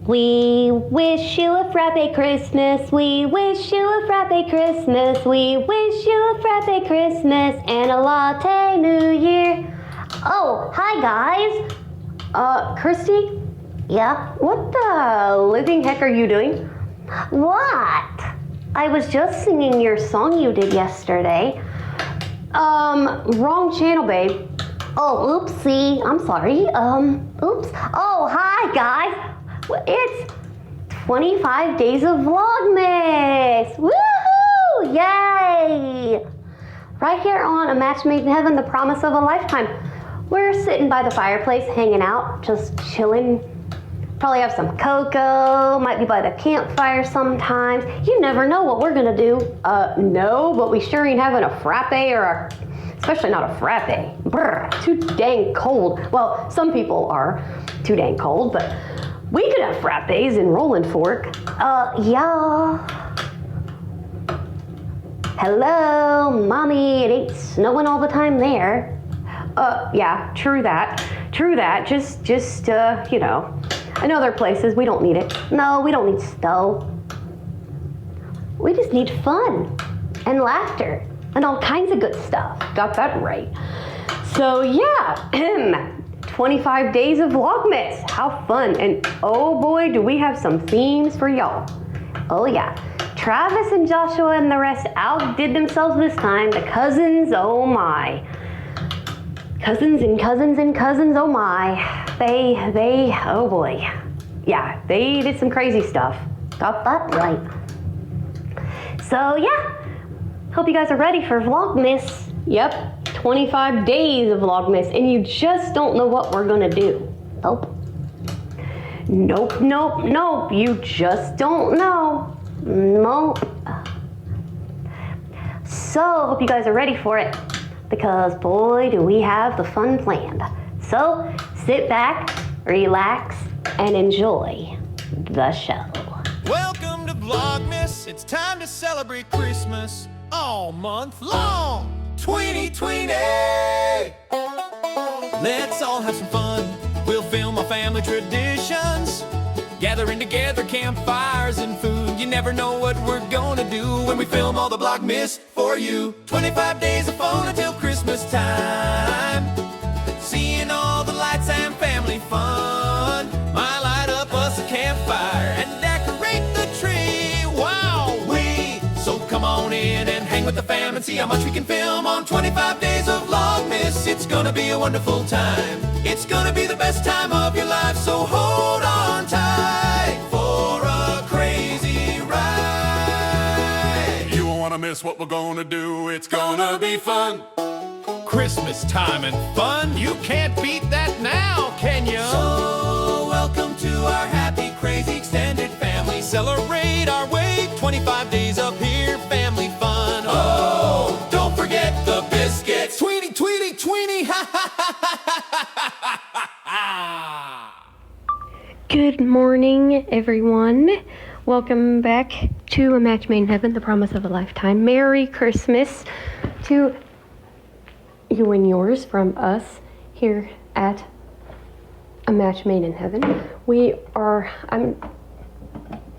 We wish you a frappe Christmas. We wish you a frappe Christmas. We wish you a frappe Christmas and a latte New Year. Oh, hi guys. Christy? Yeah? What the living heck are you doing? What? I was just singing your song you did yesterday. Wrong channel, babe. Oh, oopsie. I'm sorry. Oops. Oh, hi guys. It's 25 days of Vlogmas. Woohoo! Yay! Right here on A Match Made in Heaven, the promise of a lifetime. We're sitting by the fireplace, hanging out, just chilling. Probably have some cocoa, might be by the campfire sometimes. You never know what we're gonna do. No, but we sure ain't having a frappe especially not a frappe. Brr, too dang cold. Well, some people are too dang cold, but we could have frappes in Rolling Fork. Yeah. Hello, mommy, it ain't snowing all the time there. Yeah, true that. Just, you know. In other places, we don't need it. No, we don't need snow. We just need fun and laughter and all kinds of good stuff. Got that right. So yeah, 25 days of Vlogmas. How fun. And oh boy, do we have some themes for y'all. Oh yeah. Travis and Joshua and the rest outdid themselves this time. The cousins, oh my. Cousins and cousins and cousins, oh my. They, oh boy. Yeah, they did some crazy stuff. Got that right. So yeah, hope you guys are ready for Vlogmas. Yep, 25 days of Vlogmas, and you just don't know what we're gonna do. Nope. Nope, you just don't know. Nope. So, hope you guys are ready for it, because boy, do we have the fun planned. So, sit back, relax, and enjoy the show. Welcome to Vlogmas. It's time to celebrate Christmas all month long. 2020. Let's all have some fun. We'll film our family traditions, gathering together, campfires and food. You never know what we're gonna do when we film all the Vlogmas for you. 25 days of fun until Christmas time. Seeing all the lights and family fun. Might light up us a campfire and decorate the tree. Wow-wee! So come on in and hang with the fam and see how much we can film on 25 days of Vlogmas. It's gonna be a wonderful time. It's gonna be the best time of your life, so hold on tight for a crazy ride. You won't wanna miss what we're gonna do. It's gonna be fun. Christmas time and fun, you can't beat that now, can you? So welcome to our happy, crazy, extended family. Celebrate our way, 25 days up here, family fun. Oh, don't forget the biscuits. Tweety, tweety, tweety, ha ha ha ha ha ha ha. Good morning, everyone. Welcome back to A Match Made in Heaven, the promise of a lifetime. Merry Christmas to you and yours from us here at A Match Made in Heaven. I'm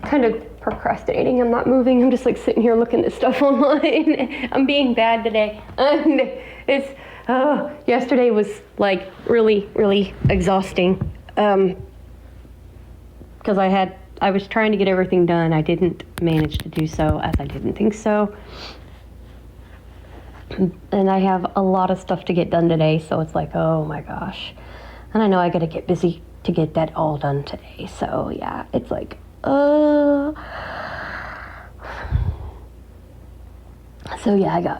kind of procrastinating. I'm not moving. I'm just like sitting here looking at stuff online. I'm being bad today. And yesterday was like really, really exhausting. Because I was trying to get everything done. I didn't manage to do so, as I didn't think so. And I have a lot of stuff to get done today, so it's like, oh my gosh. And I know I gotta get busy to get that all done today. So yeah, it's like, So yeah,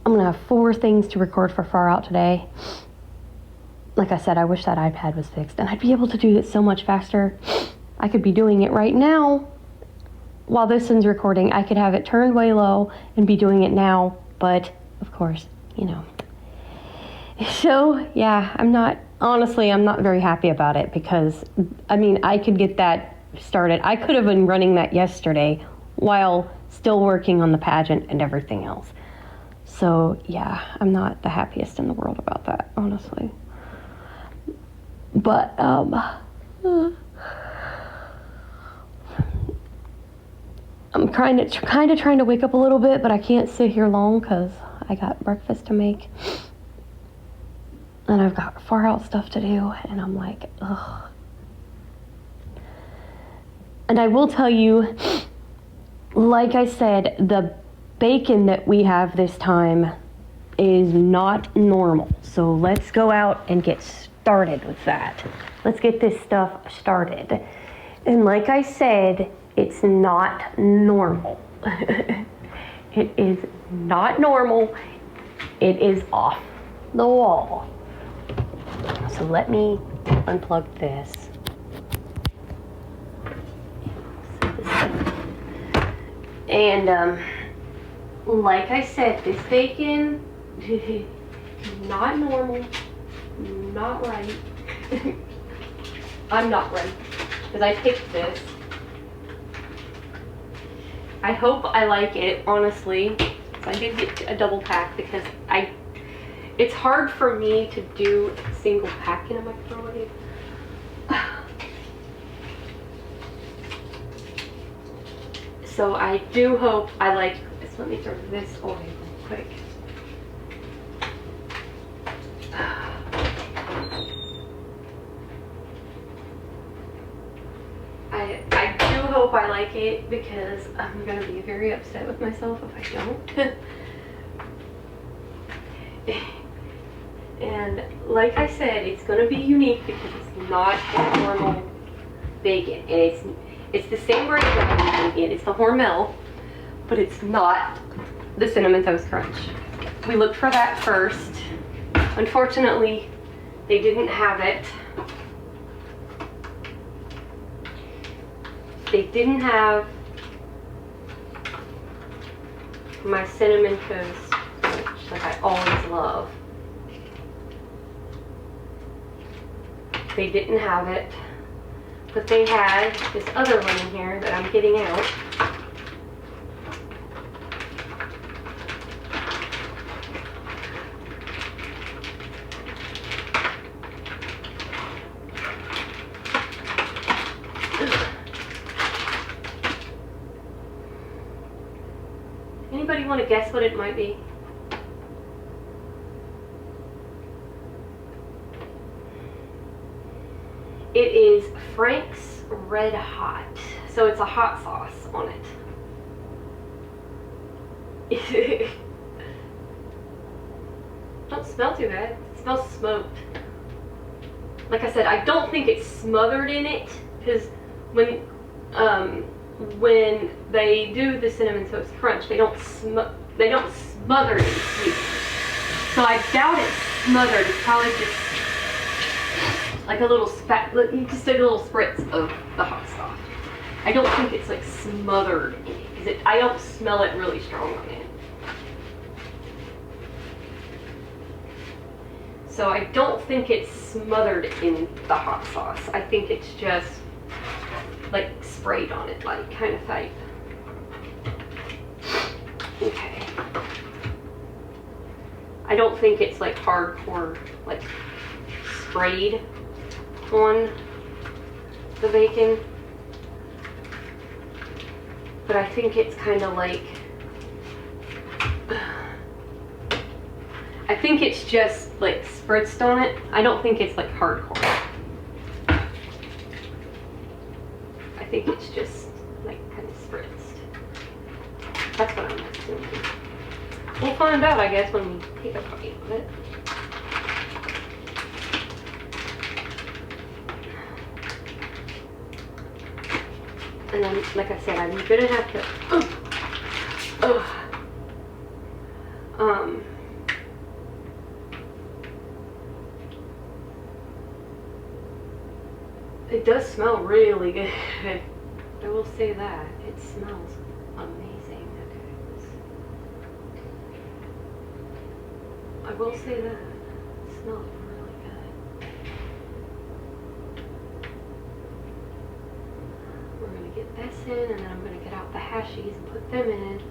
I'm gonna have 4 things to record for Far Out today. Like I said, I wish that iPad was fixed, and I'd be able to do it so much faster. I could be doing it right now. While this one's recording, I could have it turned way low and be doing it now, but of course, you know. So yeah, I'm not very happy about it because, I mean, I could get that started. I could have been running that yesterday while still working on the pageant and everything else. So yeah, I'm not the happiest in the world about that, honestly. But I'm kind of trying to wake up a little bit, but I can't sit here long because I got breakfast to make. And I've got far out stuff to do, and I'm like, ugh. And I will tell you, like I said, the bacon that we have this time is not normal. So let's go out and get started with that. Let's get this stuff started. And like I said, it's not normal. It is not normal. It is off the wall. So let me unplug this. And like I said, this bacon, not normal, not right. I'm not right, because I picked this. I hope I like it, honestly. So I did get a double pack because it's hard for me to do a single pack in a microwave. So I do hope I like this. Let me throw this away real quick. I do hope I like it because I'm going to be very upset with myself if I don't. And like I said, it's going to be unique because it's not a normal bacon. And it's the same brand of bacon. It's the Hormel, but it's not the Cinnamon Toast Crunch. We looked for that first. Unfortunately, they didn't have it. They didn't have my Cinnamon Toast Crunch like I always love. They didn't have it, but they had this other one in here that I'm getting out. Anybody want to guess what it might be? It is Frank's Red Hot. So it's a hot sauce on it. Don't smell too bad. It smells smoked. Like I said, I don't think it's smothered in it because when they do the Cinnamon Toast Crunch, they don't smother it in sweet. So I doubt it's smothered. It's probably just like a little just a little spritz of the hot sauce. I don't think it's like smothered in it because I don't smell it really strong on it. So I don't think it's smothered in the hot sauce. I think it's just like sprayed on it, like kind of type. Okay. I don't think it's like hardcore, like sprayed on the bacon, but I think it's kind of like, I think it's just like spritzed on it. I don't think it's like hardcore. I think it's just like kind of spritzed. That's what I'm assuming. We'll find out, I guess, when we take a bite of it. And then, like I said, I'm gonna have to, it does smell really good. I will say that. It smells amazing. Okay. I will say that. It smells really good. We're going to get this in, and then I'm going to get out the hashies and put them in.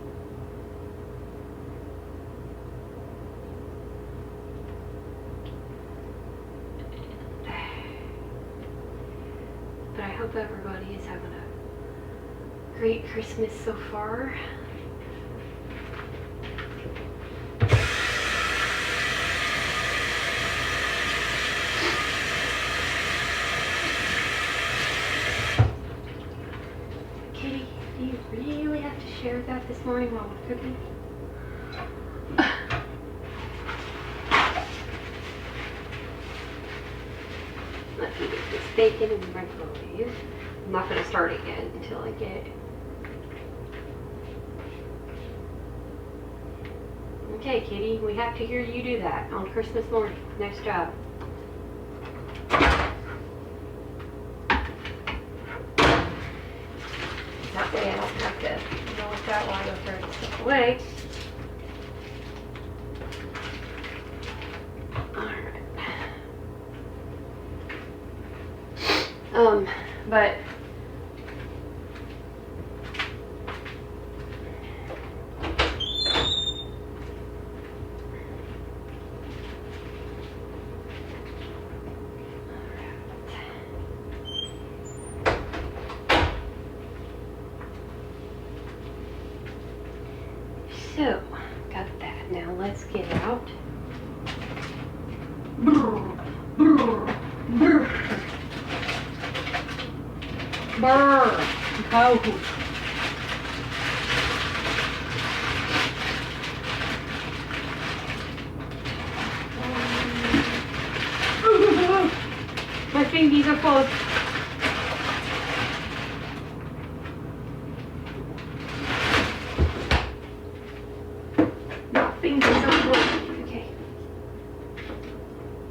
But I hope everybody is having a Great Christmas so far. Kitty, do you really have to share that this morning while we're cooking? Let me get this bacon in the microwave. I'm not going to start it yet until I get it. Okay, Kitty, we have to hear you do that on Christmas morning. Nice job. That way I don't have to deal with that while I go throw this stuff away. Alright. But so, got that. Now let's get out. Brr. Go. My fingies are full. Okay.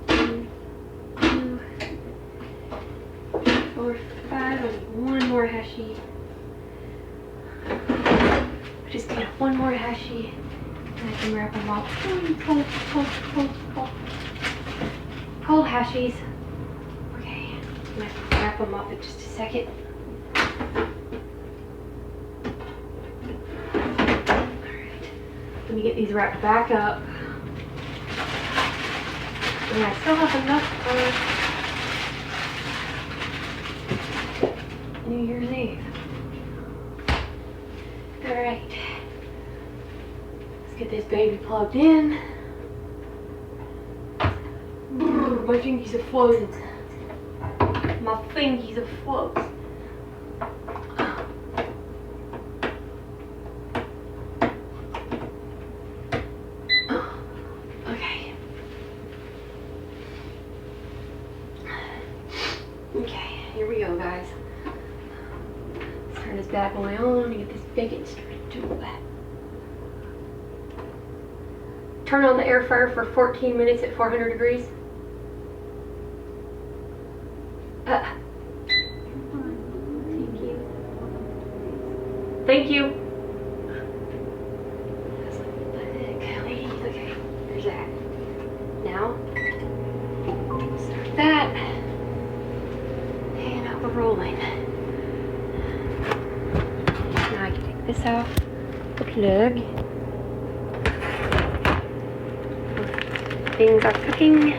1, 2, 3, 4, 5. I need one more hashy. I just need one more hashy. And I can wrap them up. Cold hashies. Okay. I'm going to wrap them up in just a second. Let me get these wrapped back up. And I still have enough for New Year's Eve. Alright. Let's get this baby plugged in. Brrr, my fingies are frozen. My fingies are frozen. Okay, here we go, guys. Let's turn this bad boy on and get this bacon started too. Turn on the air fryer for 14 minutes at 400 degrees. Thank you. Thank you. Okay, there's that. Now, start that. And we're rolling. Now I can take this off the plug. Things are cooking.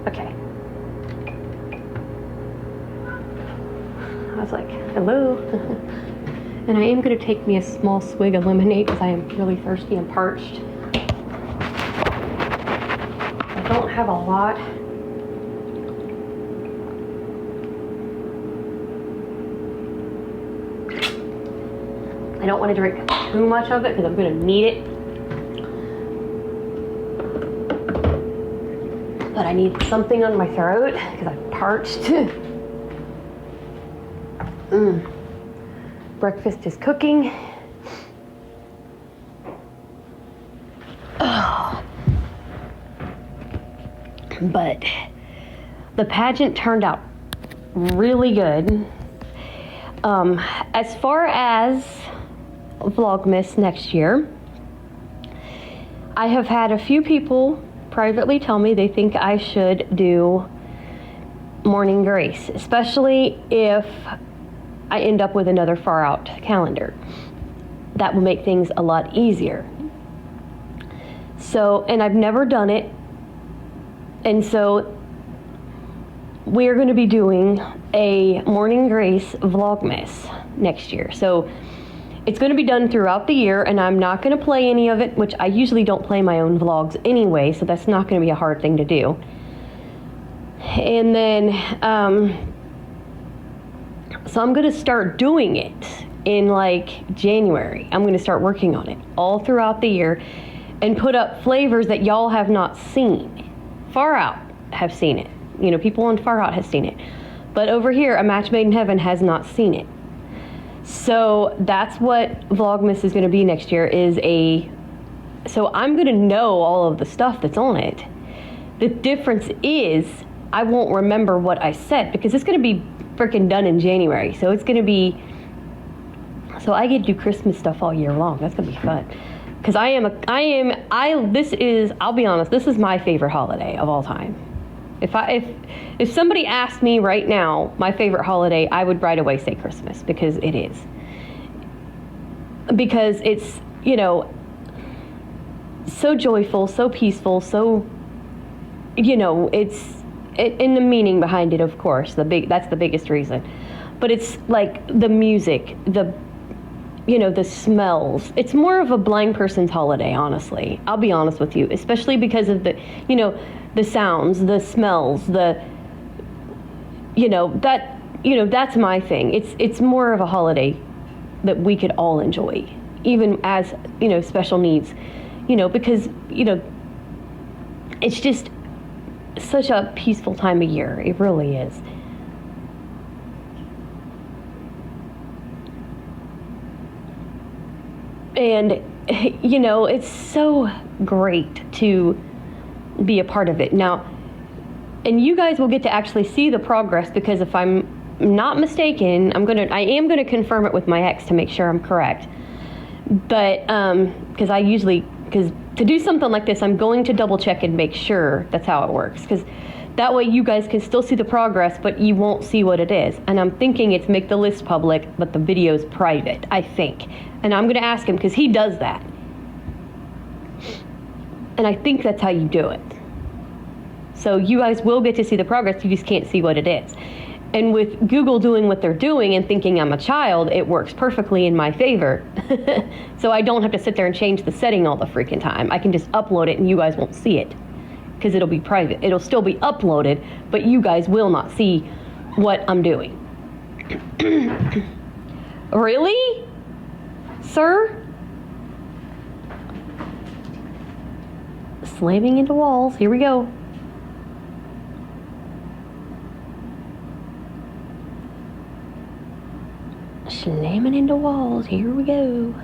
Okay. I was like, hello. And I am going to take me a small swig of lemonade because I am really thirsty and parched. I don't have a lot. I don't want to drink too much of it because I'm going to need it. But I need something on my throat because I'm parched. Breakfast is cooking. Oh. But the pageant turned out really good. As far as VLOGMAS next year, I have had a few people privately tell me they think I should do Morning Grace, especially if I end up with another far out calendar. that will make things a lot easier. So, and I've never done it, and so we're going to be doing a Morning Grace Vlogmas next year. So it's going to be done throughout the year, and I'm not going to play any of it, which I usually don't play my own vlogs anyway, so that's not going to be a hard thing to do. And then, so I'm going to start doing it in like January. I'm going to start working on it all throughout the year and put up flavors that y'all have not seen. Far Out have seen it. You know, people on Far Out have seen it. But over here, A Match Made in Heaven has not seen it. So that's what Vlogmas is going to be next year, so I'm going to know all of the stuff that's on it. The difference is I won't remember what I said because it's going to be freaking done in January. So it's going to be, so I get to do Christmas stuff all year long. That's going to be fun. Because I'll be honest, this is my favorite holiday of all time. If somebody asked me right now my favorite holiday, I would right away say Christmas, because it is. Because it's, you know, so joyful, so peaceful, so, you know, and the meaning behind it, of course, that's the biggest reason. But it's like the music, the smells. It's more of a blind person's holiday, honestly. I'll be honest with you, especially because of the sounds, the smells, that's my thing. It's more of a holiday that we could all enjoy, even as, special needs, because, it's just such a peaceful time of year. It really is. And, it's so great to be a part of it. Now, and you guys will get to actually see the progress, because if I'm not mistaken, I am gonna confirm it with my ex to make sure I'm correct. But, because to do something like this, I'm going to double check and make sure that's how it works. Because that way you guys can still see the progress, but you won't see what it is. And I'm thinking it's make the list public, but the video's private, I think. And I'm gonna ask him, because he does that. And I think that's how you do it. So you guys will get to see the progress, you just can't see what it is. And with Google doing what they're doing and thinking I'm a child, it works perfectly in my favor. So I don't have to sit there and change the setting all the freaking time. I can just upload it and you guys won't see it, because it'll be private. It'll still be uploaded, but you guys will not see what I'm doing. Really? Sir? Slamming into walls. Here we go. Slamming into walls. Here we go.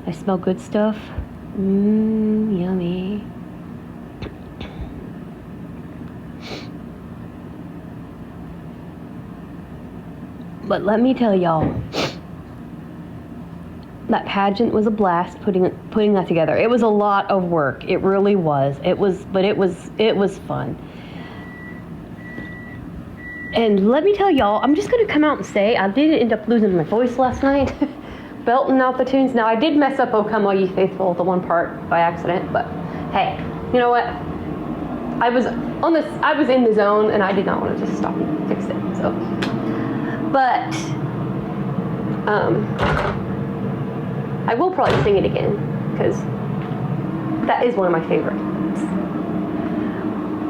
I smell good stuff. Yummy. But let me tell y'all, that pageant was a blast putting that together. It was a lot of work. It really was. It was fun. And let me tell y'all, I'm just gonna come out and say, I did end up losing my voice last night, belting out the tunes. Now I did mess up "O Come All Ye Faithful," the one part, by accident, but hey, you know what? I was in the zone, and I did not want to just stop and fix it. So, but I will probably sing it again, because that is one of my favorites.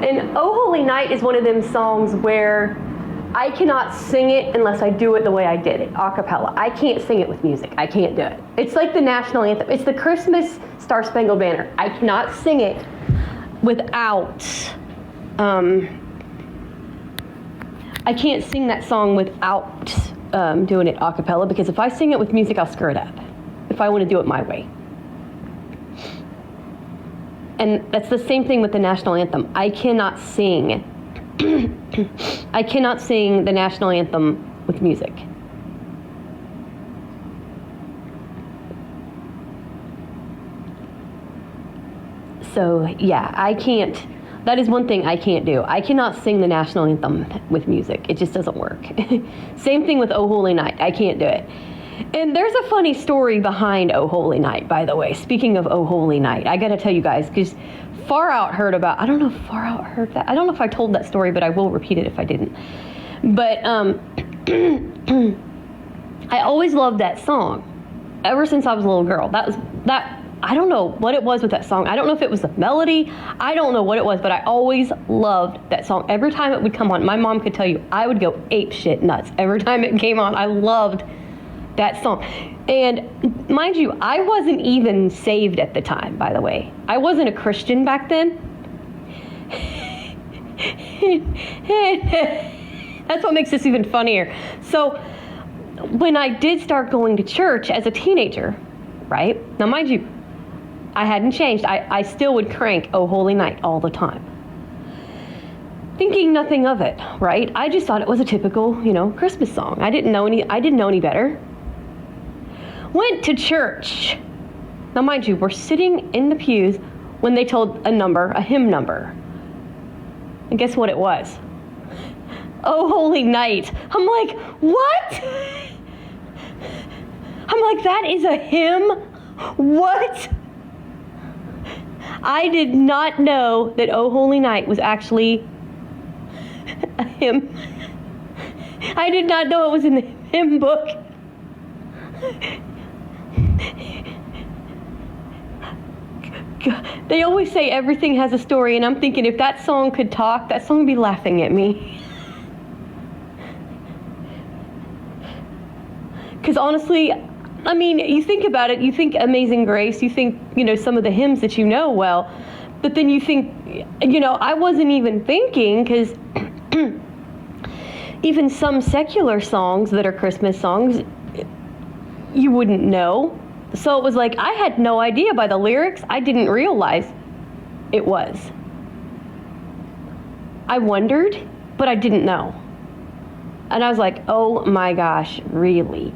And "Oh Holy Night" is one of them songs where I cannot sing it unless I do it the way I did it, a cappella. I can't sing it with music. I can't do it. It's like the national anthem. It's the Christmas Star Spangled Banner. I cannot sing it without, I can't sing that song without doing it a cappella, because if I sing it with music, I'll screw it up if I want to do it my way. And that's the same thing with the national anthem. I cannot sing. I cannot sing the national anthem with music. So yeah, I can't. That is one thing I can't do. I cannot sing the national anthem with music. It just doesn't work. Same thing with Oh Holy Night. I can't do it. And there's a funny story behind Oh Holy Night, by the way. Speaking of Oh Holy Night, I gotta tell you guys, because Far Out heard about, I don't know if Far Out heard that. I don't know if I told that story, but I will repeat it if I didn't. But I always loved that song ever since I was a little girl. I don't know what it was with that song. I don't know if it was the melody. I don't know what it was, but I always loved that song. Every time it would come on, my mom could tell you, I would go ape shit nuts. Every time it came on, I loved that song. And mind you, I wasn't even saved at the time, by the way. I wasn't a Christian back then. That's what makes this even funnier. So when I did start going to church as a teenager, right? Now mind you, I hadn't changed. I still would crank Oh Holy Night all the time, thinking nothing of it, right? I just thought it was a typical, Christmas song. I didn't know any better. Went to church. Now mind you, we're sitting in the pews when they told a hymn number. And guess what it was? Oh Holy Night. I'm like, what? I'm like, that is a hymn? What? I did not know that Oh Holy Night was actually a hymn. I did not know it was in the hymn book. They always say everything has a story, and I'm thinking if that song could talk, that song would be laughing at me. Because honestly, I mean, you think about it, you think Amazing Grace, you think, some of the hymns that you know well, but then you think, I wasn't even thinking, because even some secular songs that are Christmas songs, you wouldn't know. So it was like, I had no idea by the lyrics. I didn't realize it was. I wondered, but I didn't know. And I was like, oh my gosh, really?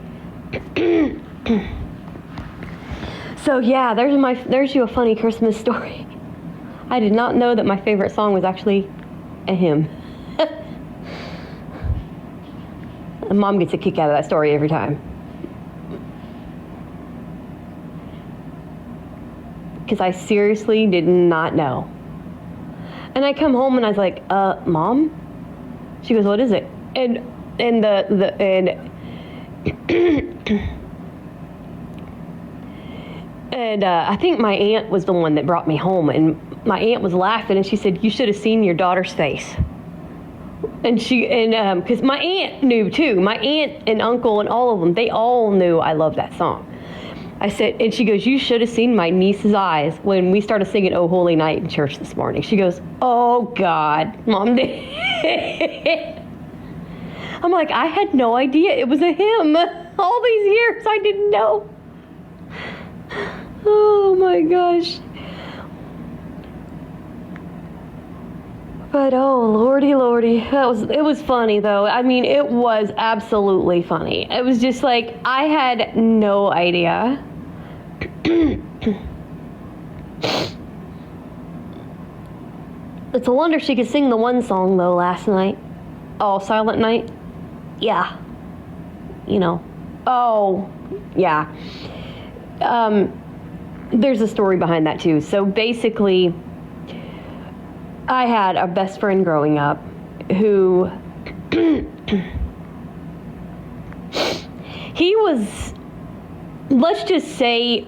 So yeah, there's you a funny Christmas story. I did not know that my favorite song was actually a hymn. And Mom gets a kick out of that story every time. Because I seriously did not know. And I come home and I was like, Mom? She goes, what is it? And I think my aunt was the one that brought me home, and my aunt was laughing, and she said, you should have seen your daughter's face. And because my aunt knew too. My aunt and uncle and all of them, they all knew I loved that song. I said, and she goes, you should have seen my niece's eyes when we started singing Oh Holy Night in church this morning. She goes, oh God, Mom did. I'm like, I had no idea it was a hymn. All these years, I didn't know. Oh my gosh. But oh lordy, it was funny though. I mean, it was absolutely funny. It was just like, I had no idea. It's a wonder she could sing the one song though last night. Oh, Silent Night? Yeah. Oh, yeah. There's a story behind that too. So basically, I had a best friend growing up who he was, let's just say,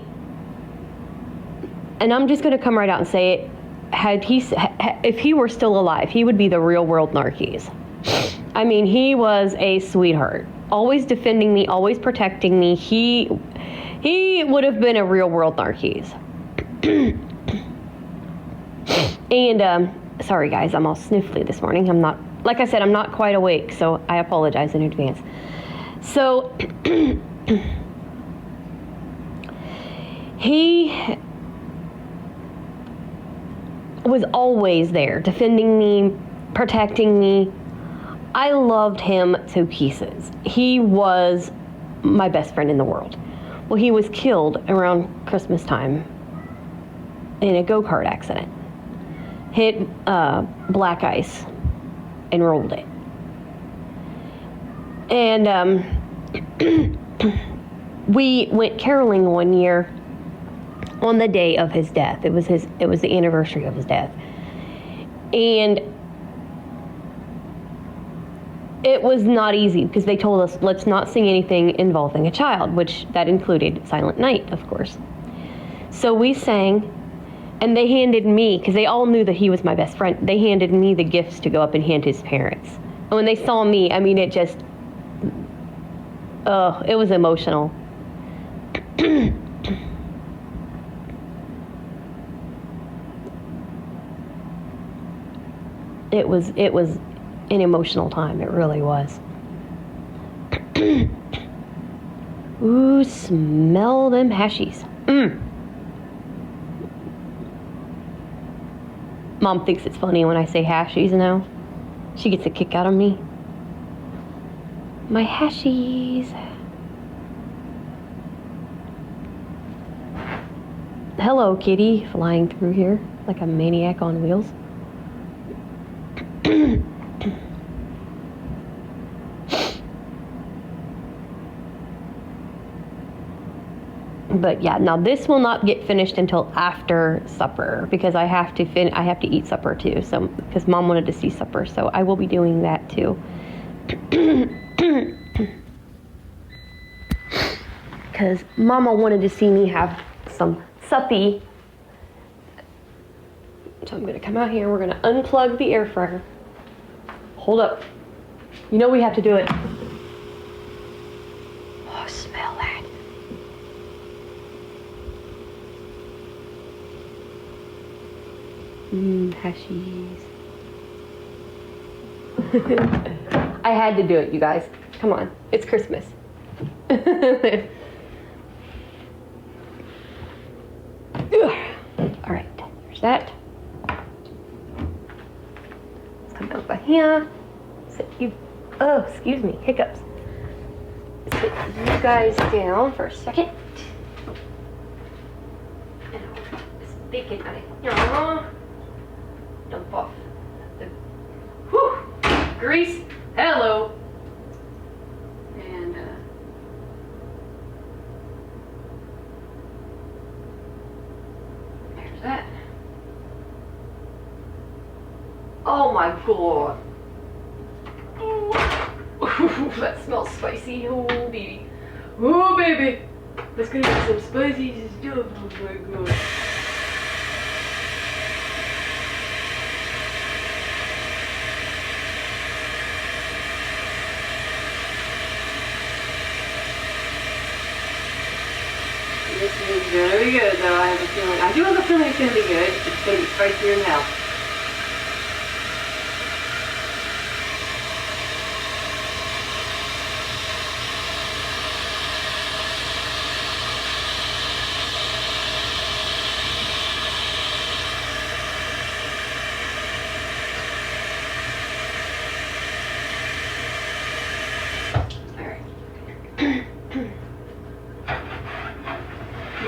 and I'm just going to come right out and say it, if he were still alive, he would be the real world Narkees. I mean, he was a sweetheart. Always defending me, always protecting me. He would have been a real world Narcisse. And, sorry guys, I'm all sniffly this morning. I'm not, like I said, I'm not quite awake, so I apologize in advance. So, he was always there, defending me, protecting me. I loved him to pieces. He was my best friend in the world. Well, he was killed around Christmas time in a go-kart accident. Hit black ice and rolled it. And we went caroling one year on the day of his death. It was the anniversary of his death. And it was not easy because they told us, let's not sing anything involving a child, which that included Silent Night, of course. So we sang, and they handed me, because they all knew that he was my best friend, they handed me the gifts to go up and hand his parents. And when they saw me, I mean, it just, it was emotional. It was an emotional time. It really was. Ooh, smell them hashies. Mom thinks it's funny when I say hashies now. She gets a kick out of me. My hashies. Hello, kitty, flying through here like a maniac on wheels. But yeah, now this will not get finished until after supper because I have to eat supper too. So because Mom wanted to see supper, so I will be doing that too. Because Mama wanted to see me have some suppy. So I'm gonna come out here. We're gonna unplug the air fryer. Hold up. You know we have to do it. Oh, smell that. Hashies. I had to do it, you guys. Come on. It's Christmas. All right. There's that. Let's come over here. Sit you. Oh, excuse me. Hiccups. Sit you guys down for a second. And I'll put this bacon out of here. Dump off the grease. Hello. And there's that. Oh my god. That smells spicy. Oh baby. Oh baby. Let's go get some spicy stuff. Oh my god. This is gonna be good though, I do have a feeling it's gonna be good. It's gonna be spicier than hell.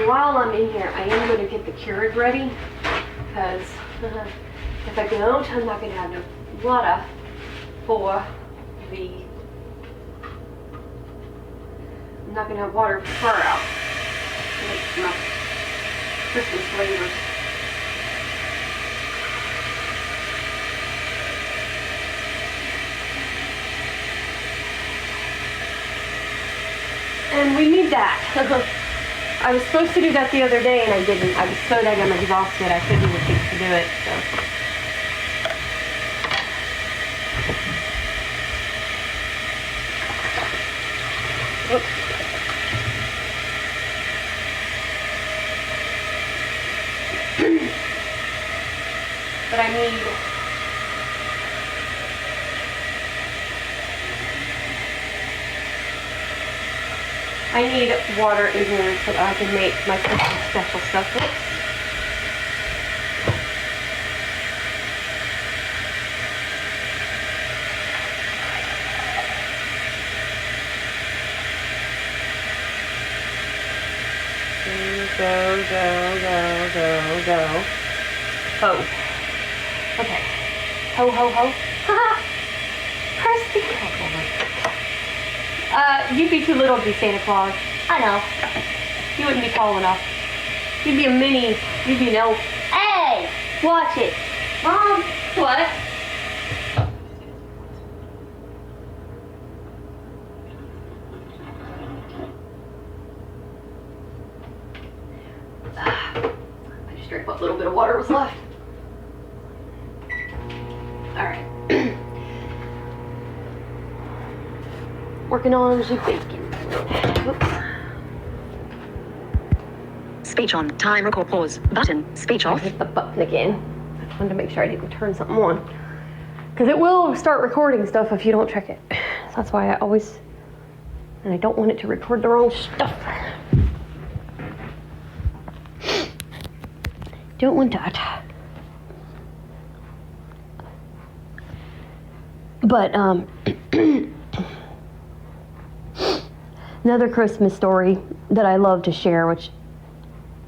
While I'm in here, I am going to get the Keurig ready because if I don't, I'm not going to have no water for the. I'm not going to have water for fur out. Make my Christmas flavors. And we need that. I was supposed to do that the other day and I didn't. I was so daggum exhausted I couldn't even think to do it. So. Oops. But I need water in here so I can make my Christmas special stuff with. Go. Ho. Okay. Ho. Haha. Krusty. You'd be too little to be Santa Claus. I know. You wouldn't be tall enough. You'd be a mini. You'd be an elf. Hey! Watch it. Mom! What? I just drank what little bit of water was left. Alright. Working on the bacon. Oops. Speech on. Time record pause. Button. Speech I off. hit the button again. I just wanted to make sure I didn't turn something on. Because it will start recording stuff if you don't check it. So that's why I always... And I don't want it to record the wrong stuff. Don't want that. But, another Christmas story that I love to share, which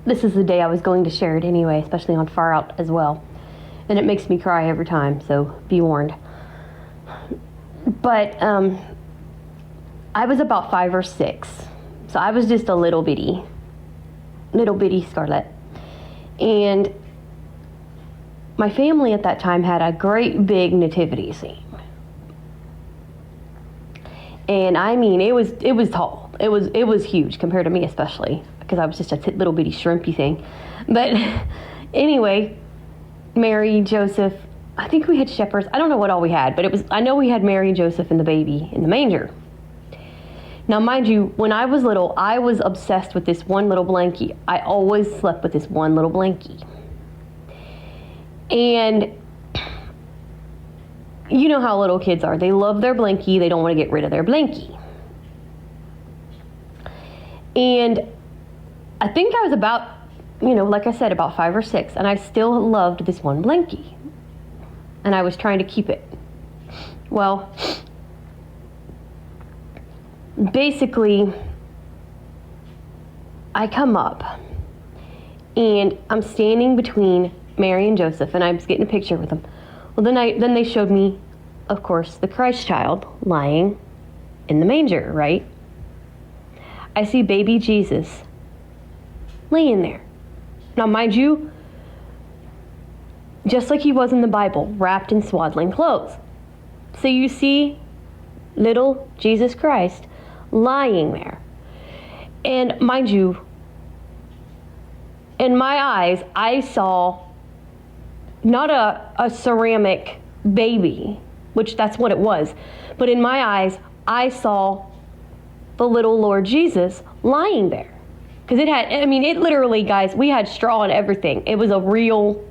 this is the day I was going to share it anyway, especially on Far Out as well. And it makes me cry every time, so be warned. But I was about 5 or 6. So I was just a little bitty Scarlett. And my family at that time had a great big nativity scene. And I mean, it was tall. It was huge compared to me, especially because I was just a little bitty shrimpy thing. But anyway, Mary, Joseph, I think we had shepherds. I don't know what all we had, but I know we had Mary and Joseph and the baby in the manger. Now, mind you, when I was little, I was obsessed with this one little blankie. I always slept with this one little blankie. And you know how little kids are. They love their blankie. They don't want to get rid of their blankie. And I think I was about, like I said, about 5 or 6, and I still loved this one blankie. And I was trying to keep it. Well, basically, I come up, and I'm standing between Mary and Joseph, and I was getting a picture with them. Well, then they showed me, of course, the Christ child lying in the manger, right? I see baby Jesus laying there. Now, mind you, just like he was in the Bible, wrapped in swaddling clothes. So you see little Jesus Christ lying there. And mind you, in my eyes, I saw not a ceramic baby, which that's what it was, but in my eyes, I saw the little Lord Jesus lying there. Because it literally, guys, we had straw and everything. It was real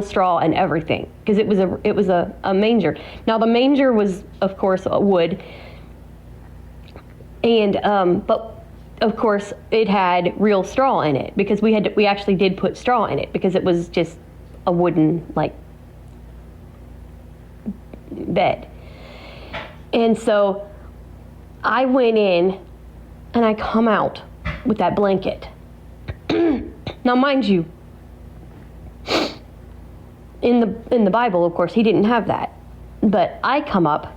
straw and everything, because it was a manger. Now the manger was, of course, wood, and but of course it had real straw in it, because we actually did put straw in it, because it was just a wooden bed. And so I went in and I come out with that blanket. Now, mind you, in the Bible, of course, he didn't have that. But I come up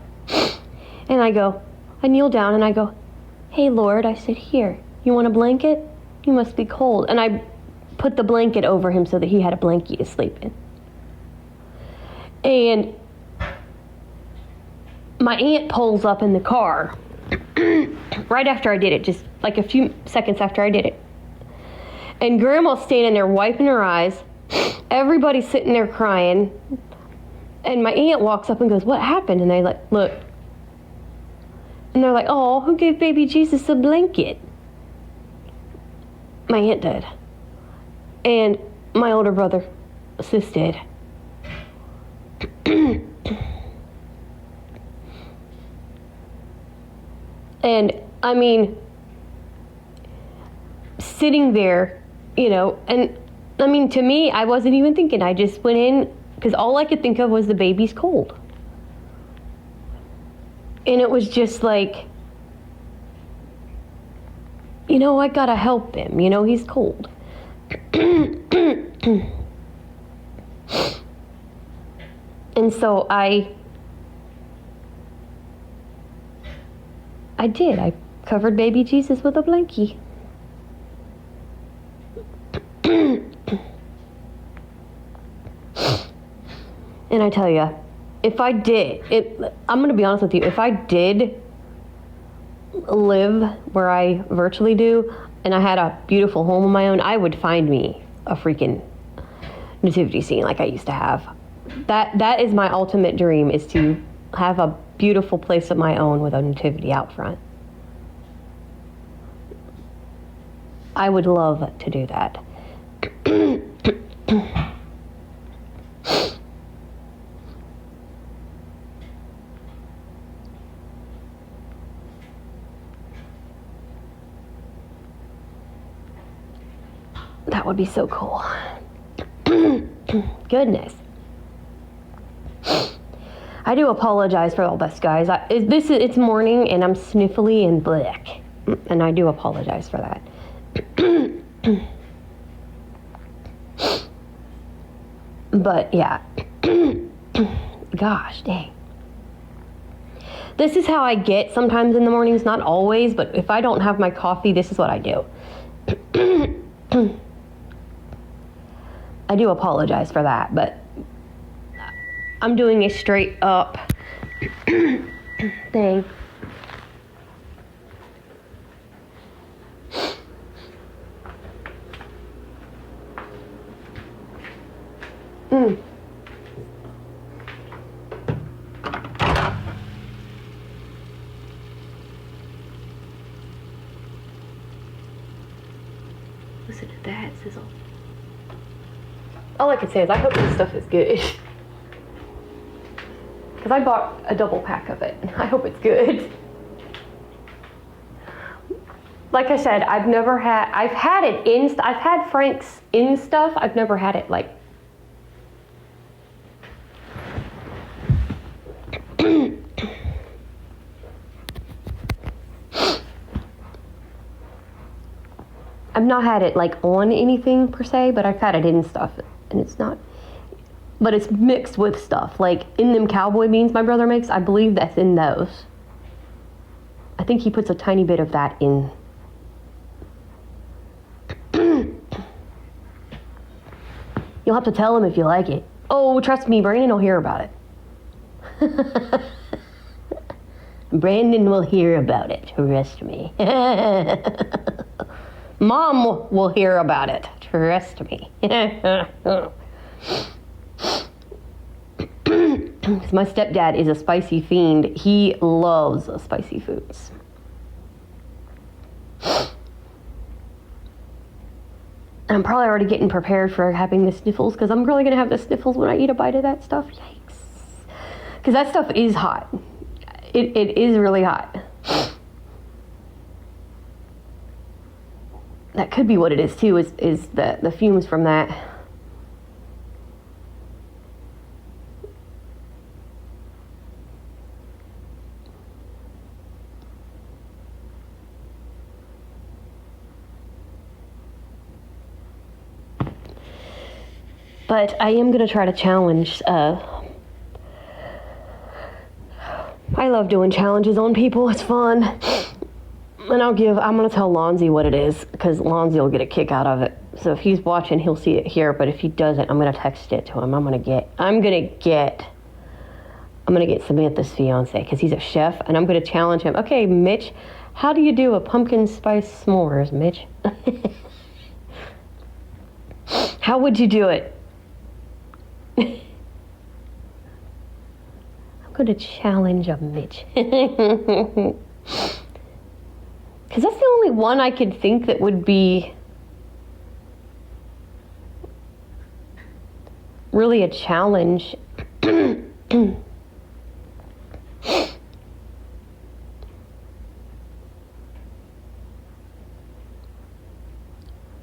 and I kneel down and I go, "Hey, Lord," I said, "here, you want a blanket? You must be cold." And I put the blanket over him so that he had a blankie to sleep in. And my aunt pulls up in the car right after I did it, just like a few seconds after I did it. And Grandma's standing there wiping her eyes. Everybody's sitting there crying. And my aunt walks up and goes, "What happened?" And they look. And they're like, oh, who gave baby Jesus a blanket? My aunt did. And my older brother, sis did. And I mean, sitting there, you know, and I mean, to me, I wasn't even thinking. I just went in because all I could think of was the baby's cold. And it was just like, you know, I gotta help him. You know, he's cold. And so I did. I covered baby Jesus with a blankie. And I tell you, if I did, I'm going to be honest with you, if I did live where I virtually do, and I had a beautiful home of my own, I would find me a freaking nativity scene like I used to have. That is my ultimate dream, is to have a beautiful place of my own with a nativity out front. I would love to do that. That would be so cool. Goodness. I do apologize for all this, guys. It's morning and I'm sniffly and black. And I do apologize for that. But yeah. Gosh, dang. This is how I get sometimes in the mornings, not always, but if I don't have my coffee, this is what I do. I do apologize for that, but I'm doing a straight up thing. Listen to that sizzle. All I can say is I hope this stuff is good. Because I bought a double pack of it. I hope it's good. Like I said, I've had Frank's in stuff. I've never had it like. I've not had it like on anything per se, but I've had it in stuff, and it's not, but it's mixed with stuff, like in them cowboy beans my brother makes, I believe that's in those. I think he puts a tiny bit of that in. You'll have to tell him if you like it. Oh, trust me, Brandon will hear about it. Brandon will hear about it, trust me. Mom will hear about it, trust me. My stepdad is a spicy fiend. He loves spicy foods. I'm probably already getting prepared for having the sniffles, because I'm really going to have the sniffles when I eat a bite of that stuff. Yikes. Because that stuff is hot. It is really hot. That could be what it is too, is the fumes from that. But I am going to try to challenge, I love doing challenges on people, it's fun. And I'm going to tell Lonzy what it is, because Lonzy will get a kick out of it. So if he's watching, he'll see it here, but if he doesn't, I'm going to text it to him. I'm going to get Samantha's fiance, because he's a chef, and I'm going to challenge him. Okay, Mitch, how do you do a pumpkin spice s'mores, Mitch? How would you do it? I'm going to challenge a Mitch. Because that's the only one I could think that would be really a challenge.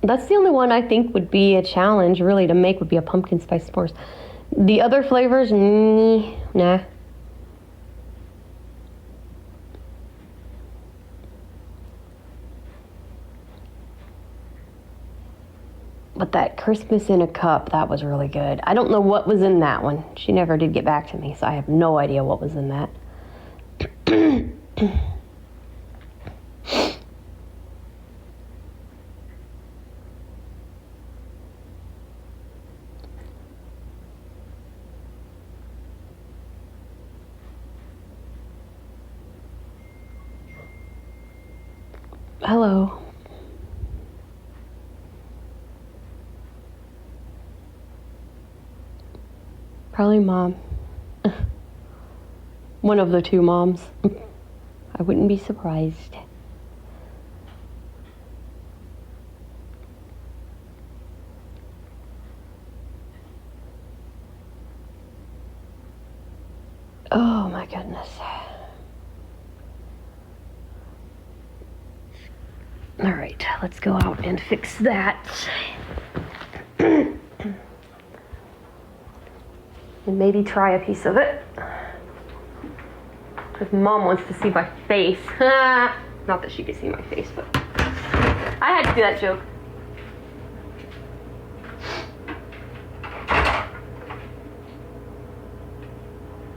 That's the only one I think would be a challenge really to make, would be a pumpkin spice s'mores. The other flavors, nah. But that Christmas in a cup, that was really good. I don't know what was in that one. She never did get back to me, so I have no idea what was in that. Hello. Probably mom. One of the two moms. I wouldn't be surprised. Oh my goodness. All right, let's go out and fix that. And maybe try a piece of it. Because mom wants to see my face. Not that she could see my face, but I had to do that joke.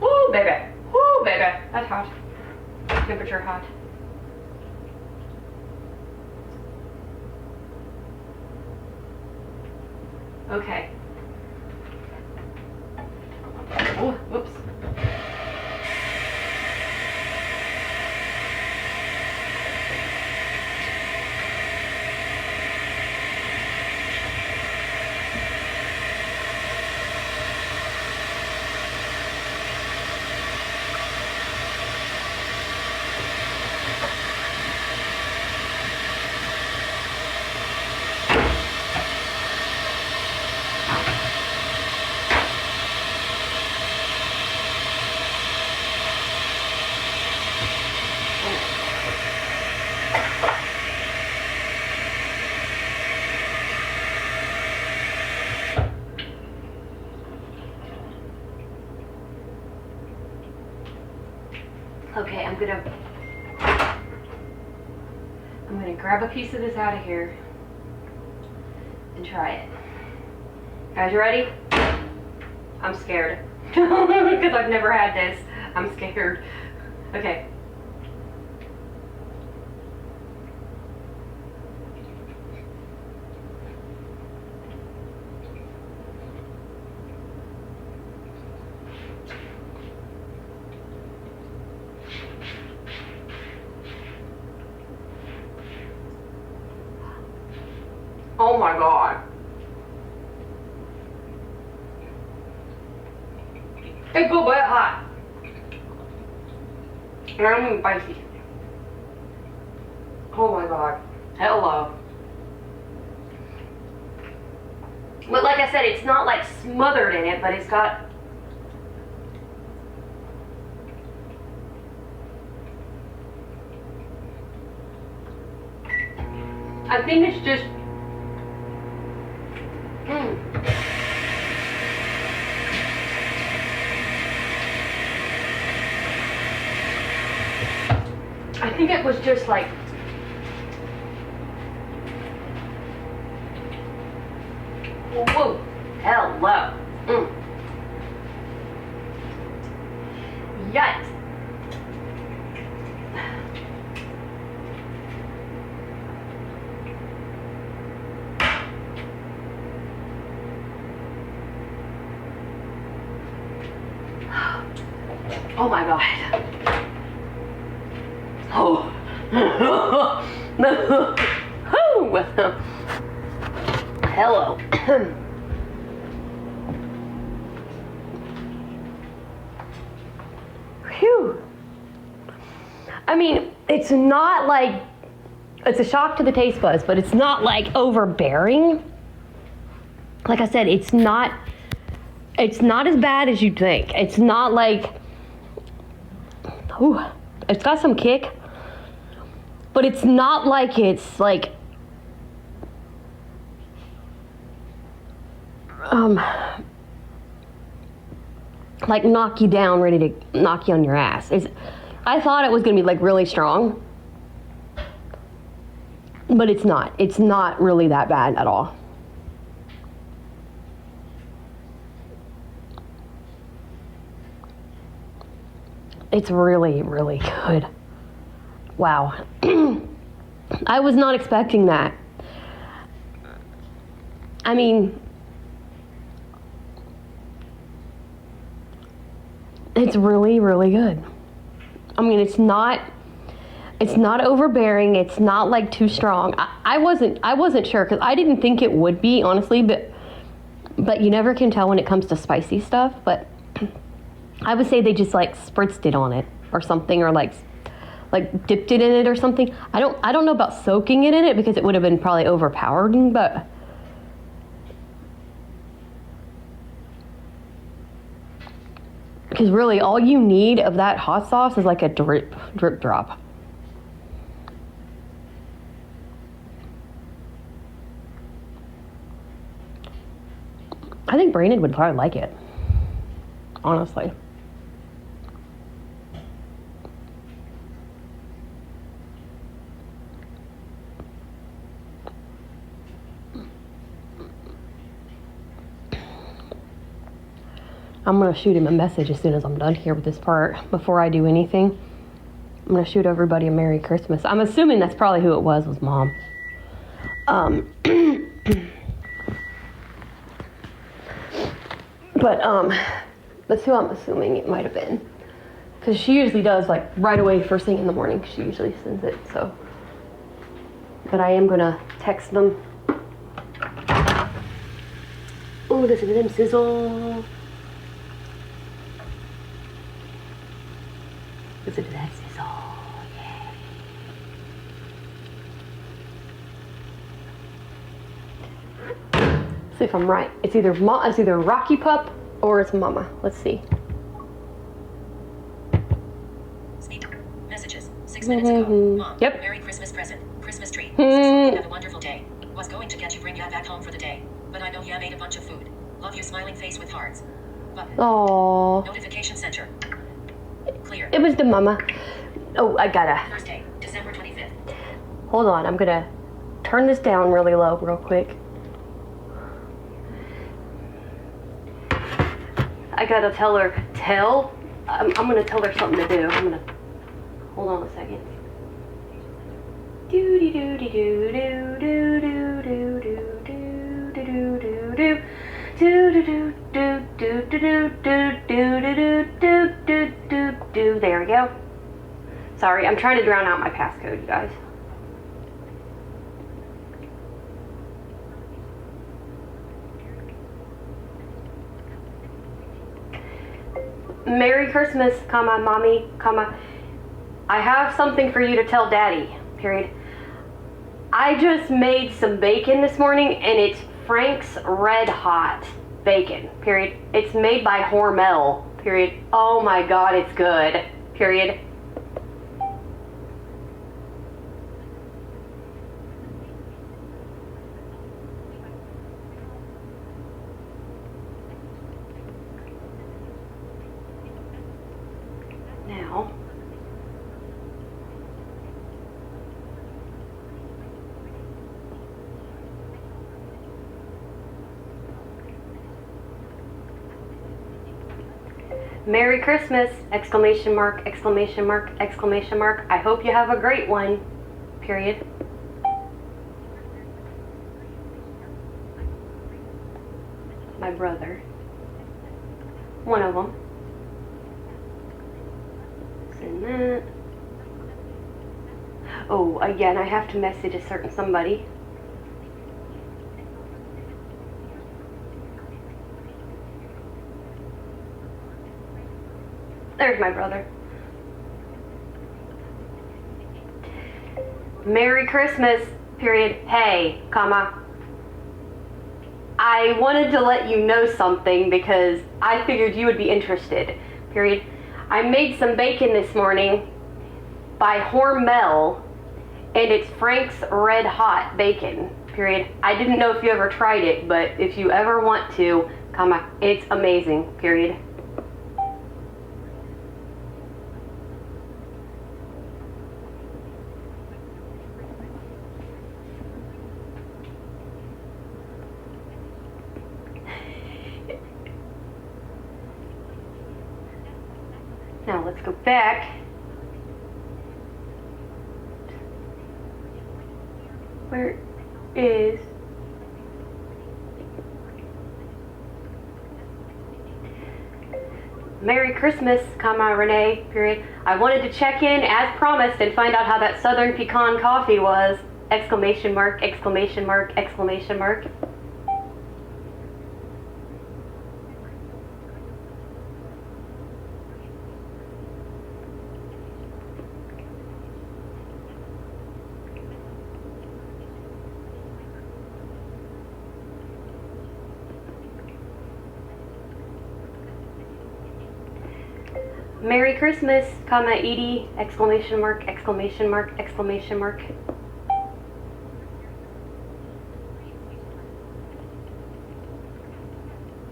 Woo, baby. Woo, baby. That's hot. Temperature hot. Okay. Oh, whoops. Okay, I'm gonna grab a piece of this out of here and try it. Guys, you ready? I'm scared because I've never had this. I'm scared. Okay. Oh my God. It's so wet hot. And I'm even spicy. Oh my God. Hello. But like I said, it's not like smothered in it, but it's got... I think it's just... I think it was just like... Whoa, hello. Yikes. Oh my God. Oh. Hello. Phew. I mean, it's not like it's a shock to the taste buds, but it's not like overbearing. Like I said, it's not as bad as you'd think. It's not like, ooh, it's got some kick, but it's not like it's like, like knock you down, ready to knock you on your ass. I thought it was gonna be like really strong, but it's not. It's not really that bad at all. It's really, really good. Wow. I was not expecting that. I mean, it's really, really good. I mean, it's not overbearing. It's not like too strong. I wasn't sure because I didn't think it would be, honestly, but you never can tell when it comes to spicy stuff. But I would say they just like spritzed it on it or something, or like dipped it in it or something. I don't know about soaking it in it because it would have been probably overpowering, but because really all you need of that hot sauce is like a drip drop. I think Brandon would probably like it, honestly. I'm gonna shoot him a message as soon as I'm done here with this part. Before I do anything, I'm gonna shoot everybody a Merry Christmas. I'm assuming that's probably who it was Mom. But that's who I'm assuming it might have been, because she usually does like right away first thing in the morning. She usually sends it. So, but I am gonna text them. Oh, listen to them sizzle. Listen to that sizzle, yeah. See if I'm right. It's either Rocky Pup or it's Mama. Let's see. Speak. Messages. 6 minutes ago. Mom. Yep. Merry Christmas present. Christmas tree. Have a wonderful day. Was going to get you bring ya back home for the day, but I know ya made a bunch of food. Love your smiling face with hearts. Button. Aww. Notification center. Clear. It was the Mama. Oh, I gotta. Thursday, December 25th. Hold on, I'm gonna turn this down really low real quick. I gotta tell her, I'm gonna tell her something to do. Hold on a second. Doody doody doo doo doo doo doo doo doo doo doo doo. There we go. Sorry, I'm trying to drown out my passcode, you guys. Merry Christmas, comma, mommy, comma. I have something for you to tell daddy, period. I just made some bacon this morning and it's Frank's Red Hot bacon, period. It's made by Hormel, period. Oh my God, it's good, period. Now, Merry Christmas, exclamation mark, exclamation mark, exclamation mark. I hope you have a great one, period. My brother, one of them. Send that. Oh, again, I have to message a certain somebody. There's my brother. Merry Christmas, period. Hey, comma. I wanted to let you know something because I figured you would be interested, period. I made some bacon this morning by Hormel, and it's Frank's Red Hot Bacon, period. I didn't know if you ever tried it, but if you ever want to, comma, it's amazing, period. Now let's go back. Where is Merry Christmas, comma, Renee, period. I wanted to check in as promised and find out how that Southern Pecan coffee was. Exclamation mark, exclamation mark, exclamation mark. Merry Christmas, comma, Edie, exclamation mark, exclamation mark, exclamation mark.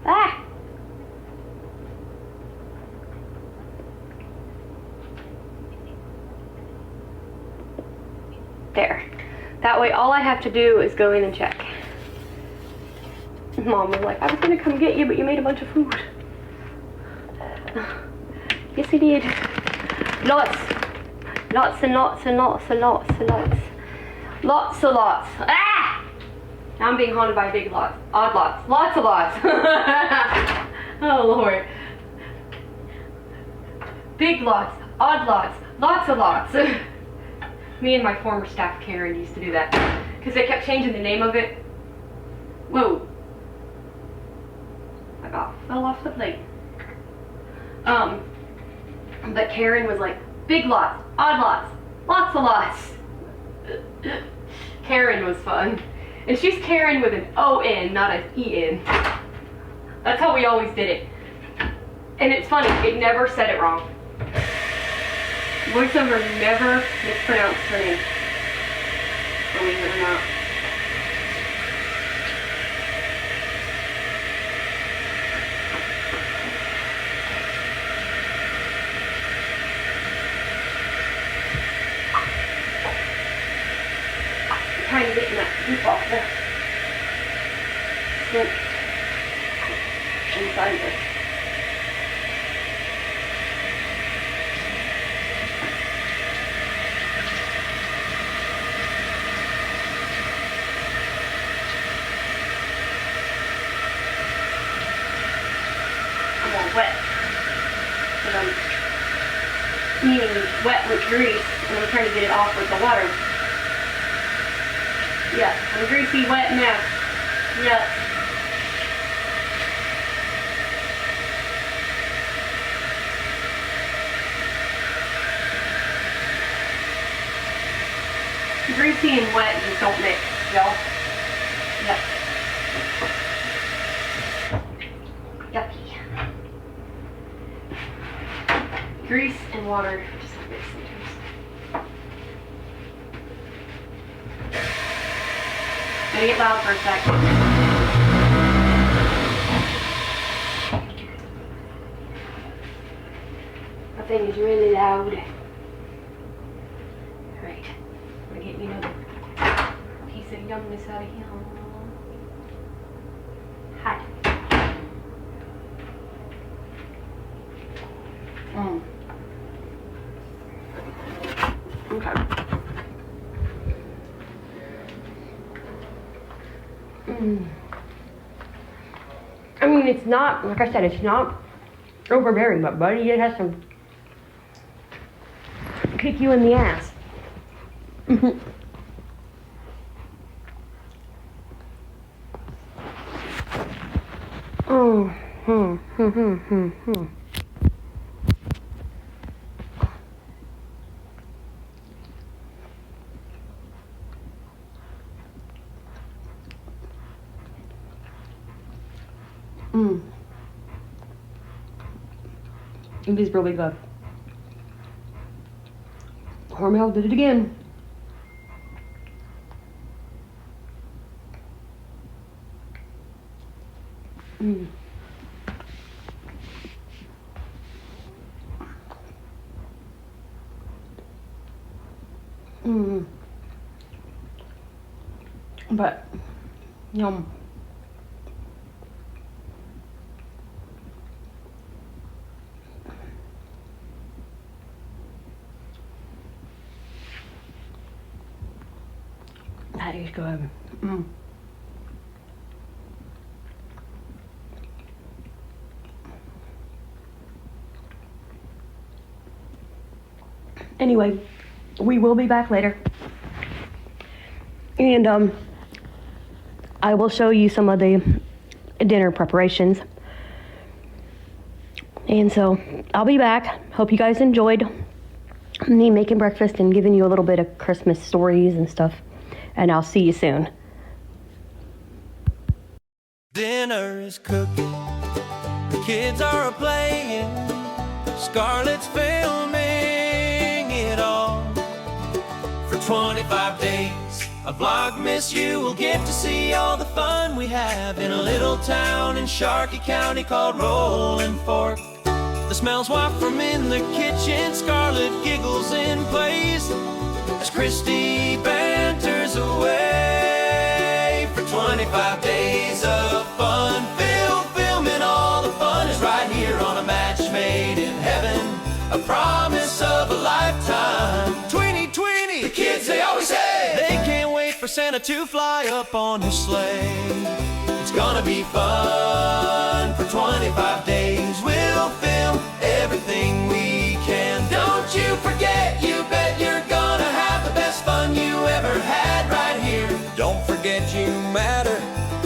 Ah! There. That way all I have to do is go in and check. Mom was like, I was gonna come get you, but you made a bunch of food. Yes, I did. Lots. Lots and lots and lots and lots and lots. Lots of lots. Ah! Now I'm being haunted by big lots. Odd lots. Lots of lots. Oh, Lord. Big lots. Odd lots. Lots of lots. Me and my former staff, Karen, used to do that. Because they kept changing the name of it. Whoa. I fell off the plate. But Karen was like, big lots, odd lots, lots of lots. Karen was fun. And she's Karen with an O-N, not an E-N. That's how we always did it. And it's funny, it never said it wrong. VoiceOver never mispronounced her name. Believe it or not. Trying to get that poop off the sink inside this. I'm all wet because I'm eating wet with grease and I'm trying to get it off with the water. Yeah, I'm greasy, wet mess. Yeah. Greasy and wet just don't mix, y'all. Yep. Yucky. Grease and water just don't mix sometimes. Gonna get loud for a sec. That thing is really loud. Alright. I'm gonna get me another piece of yumness out of here. Hot. Okay. I mean, it's not, like I said, it's not overbearing, but buddy, it has to kick you in the ass. It is really good. Hormel did it again. But yum. That is good. Anyway, we will be back later. And I will show you some of the dinner preparations. And so I'll be back. Hope you guys enjoyed me making breakfast and giving you a little bit of Christmas stories and stuff. And I'll see you soon. Dinner is cooking, the kids are playing, Scarlett's filming it all. For 25 days of Vlogmas, you will get to see all the fun we have in a little town in Sharkey County called Rolling Fork. The smells waft from in the kitchen, Scarlett giggles and plays as Christy banters away. For 25 days of fun, filming all the fun is right here on a match made in heaven, a promise of a lifetime. 2020, the kids, they always say they can't wait for Santa to fly up on his sleigh. It's gonna be fun for 25 days. We'll film everything we can. Don't you forget, you bet you're gonna have the best fun you ever had right here. Don't forget you matter.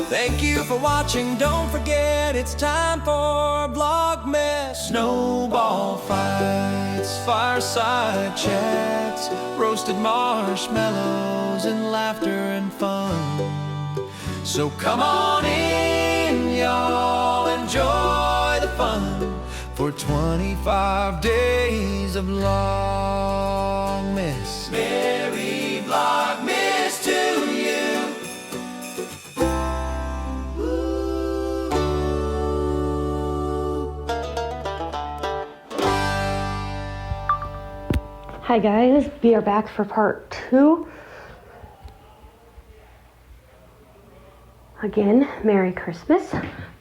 Thank you for watching. Don't forget it's time for Vlogmas. Snowball fights, fireside chats, roasted marshmallows, and laughter and fun. So come on in, y'all, enjoy the fun for 25 days of Vlogmas. Merry Vlogmas to you. Hi guys, we are back for part 2. Again, Merry Christmas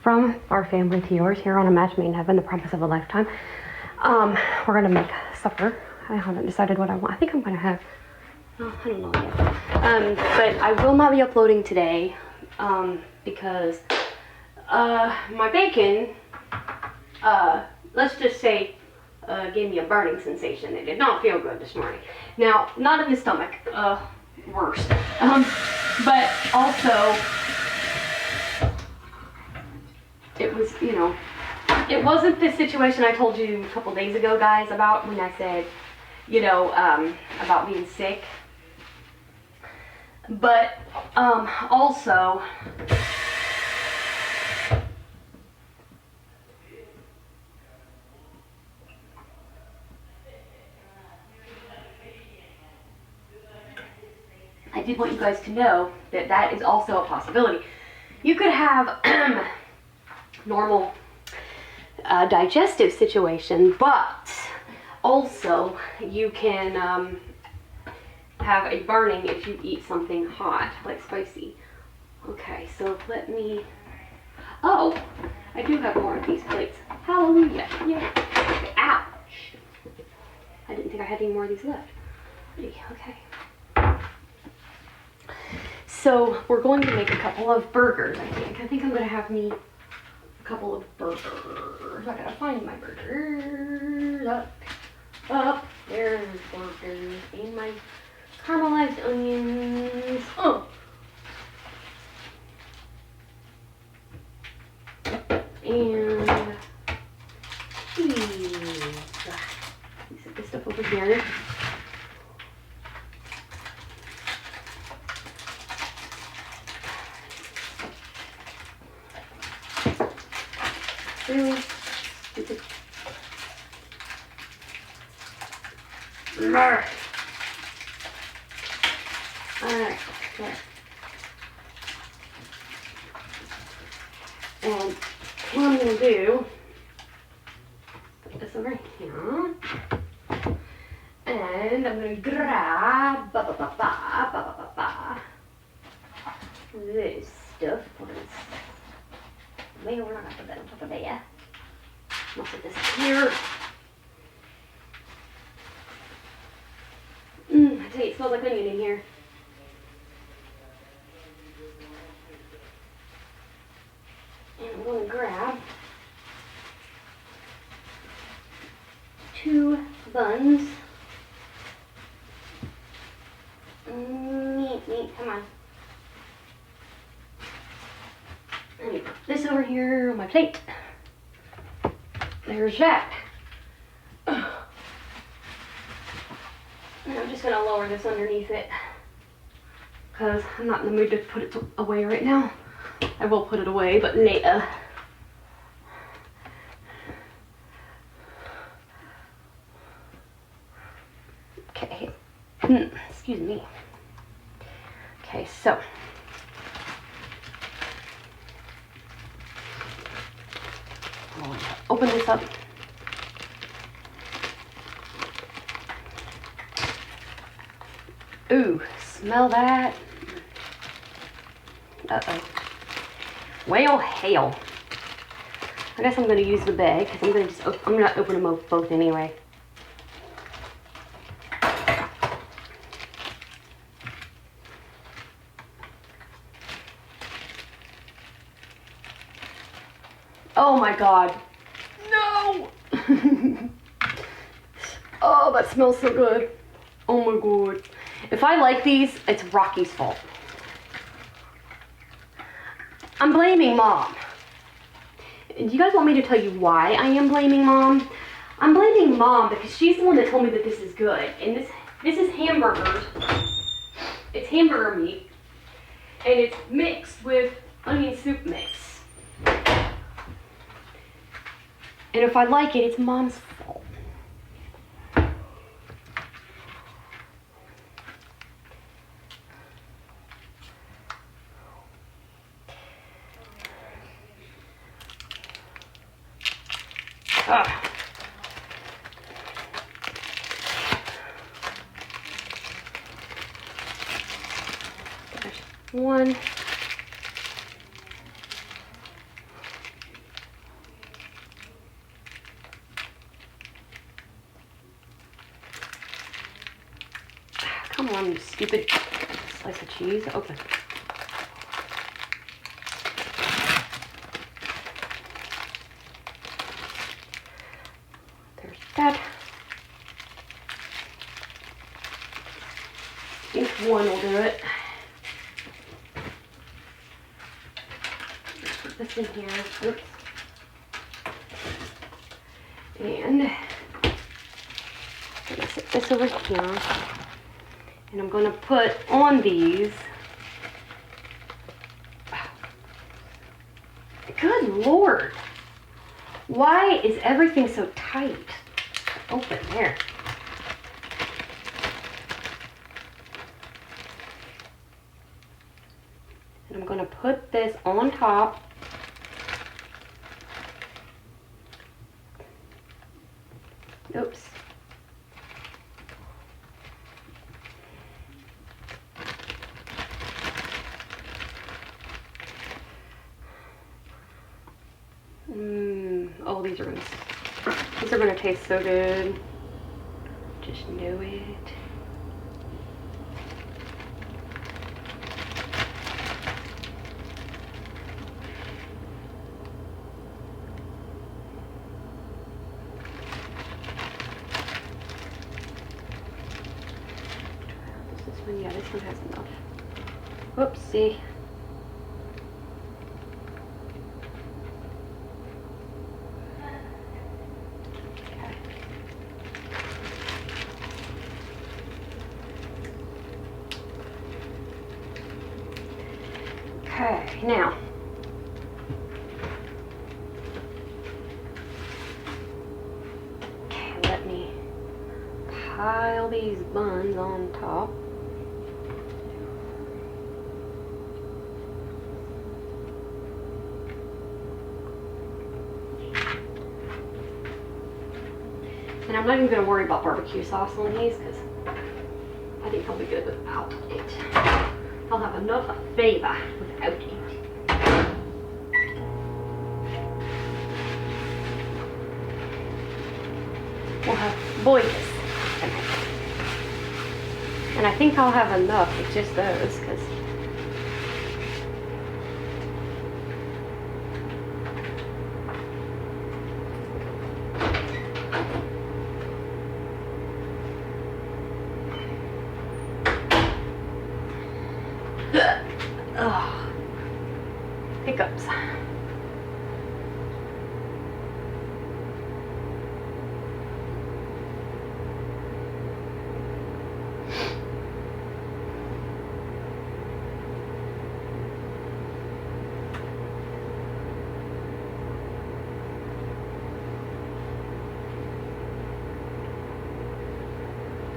from our family to yours here on A Match Made in Heaven, the promise of a lifetime. We're gonna make supper. I haven't decided what I want. I think I'm gonna have, I don't know yet. But I will not be uploading today because my bacon, let's just say, gave me a burning sensation. It did not feel good this morning. Now, not in the stomach, worse. But also, it was, you know, it wasn't the situation I told you a couple days ago, guys, about when I said, you know, about being sick. But, also, I did want you guys to know that that is also a possibility. You could have normal digestive situation, but also you can have a burning if you eat something hot, like spicy. Okay, so let me, oh, I do have more of these plates. Hallelujah, yay. Okay, ouch. I didn't think I had any more of these left. Okay. So we're going to make a couple of burgers, I think. I think I'm going to have me a couple of burgers. I gotta find my burgers. Up. There's burgers. And my caramelized onions. Oh. And cheese. Set this stuff over here. Really? Stupid. Alright. Alright. There. And what I'm going to do, put this over here. And I'm going to grab this stuff. Maybe we're not going to put that on top of there. I'll put this here. I tell you, it smells like onion in here. And I'm going to grab 2 buns. Come on. Let me put this over here on my plate. There's that. And I'm just gonna lower this underneath it because I'm not in the mood to put it away right now. I will put it away, but later. Okay. Excuse me. Okay, so I'm going to open this up. Ooh, smell that. Uh-oh. Well, hell. I guess I'm going to use the bag because I'm going to open them both anyway. Oh my God. No! Oh, that smells so good. Oh my God. If I like these, it's Rocky's fault. I'm blaming Mom. Do you guys want me to tell you why I am blaming Mom? I'm blaming Mom because she's the one that told me that this is good. And this is hamburgers. It's hamburger meat. And it's mixed with onion soup mix. And if I like it, it's Mom's fault. Ah. There's one. Come on, you stupid slice of cheese. Open. There's that. I think one will do it. Let's put this in here. Oops. And I'm gonna set this over here. And I'm going to put on these. Good Lord. Why is everything so tight? Open there. And I'm going to put this on top. Oops. Oh, these are gonna taste so good. Just know it. This one, yeah, this one has enough. Whoopsie. Okay, now pile these buns on top. And I'm not even going to worry about barbecue sauce on these because I think I'll be good without it. I'll have enough flavor without it. We'll have boys tonight. And I think I'll have enough with just those because hiccups.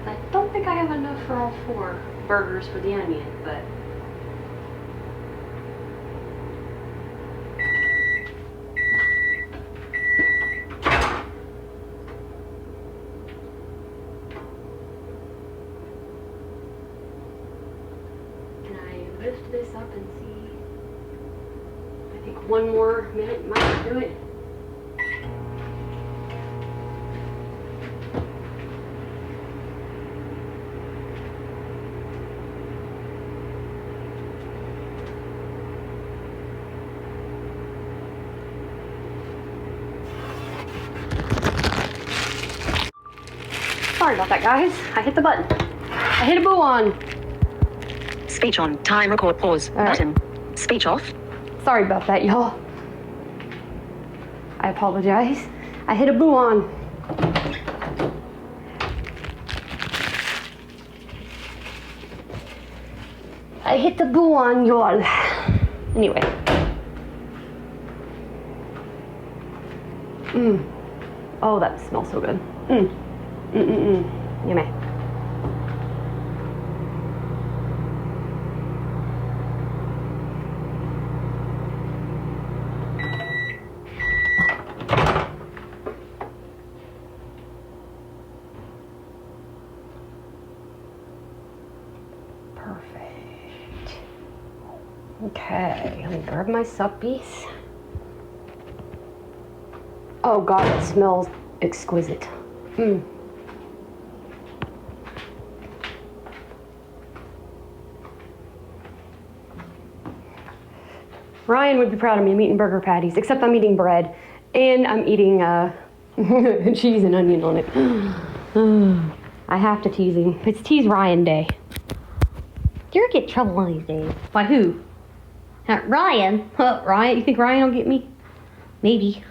I don't think I have enough for all 4 burgers for the onion, but lift this up and see. I think 1 more minute might do it. Sorry about that, guys. I hit the button. I hit a boo on. Speech on. Time record pause. All right. Button. Speech off. Sorry about that, y'all. I apologize. I hit a boo on. I hit the boo on, y'all. Anyway. Oh, that smells so good. Yummy. Perfect. Okay, let me grab my suppies. Oh God, it smells exquisite. Ryan would be proud of me. I'm eating burger patties, except I'm eating bread, and I'm eating cheese and onion on it. I have to tease him. It's Tease Ryan Day. You're gonna get in trouble one of these days. By who? Ryan. Ryan? You think Ryan will get me? Maybe.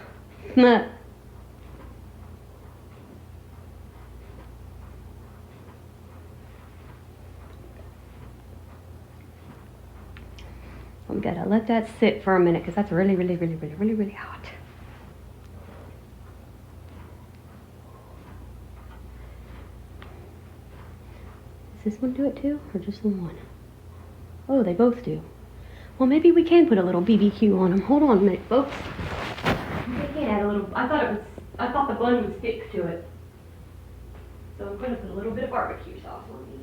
I'm gonna let that sit for a minute because that's really hot. Does this one do it too, or just the one? Oh, they both do. Well, maybe we can put a little BBQ on them. Hold on a minute, folks. We can add a little. I thought the bun would stick to it, so I'm gonna put a little bit of barbecue sauce on these.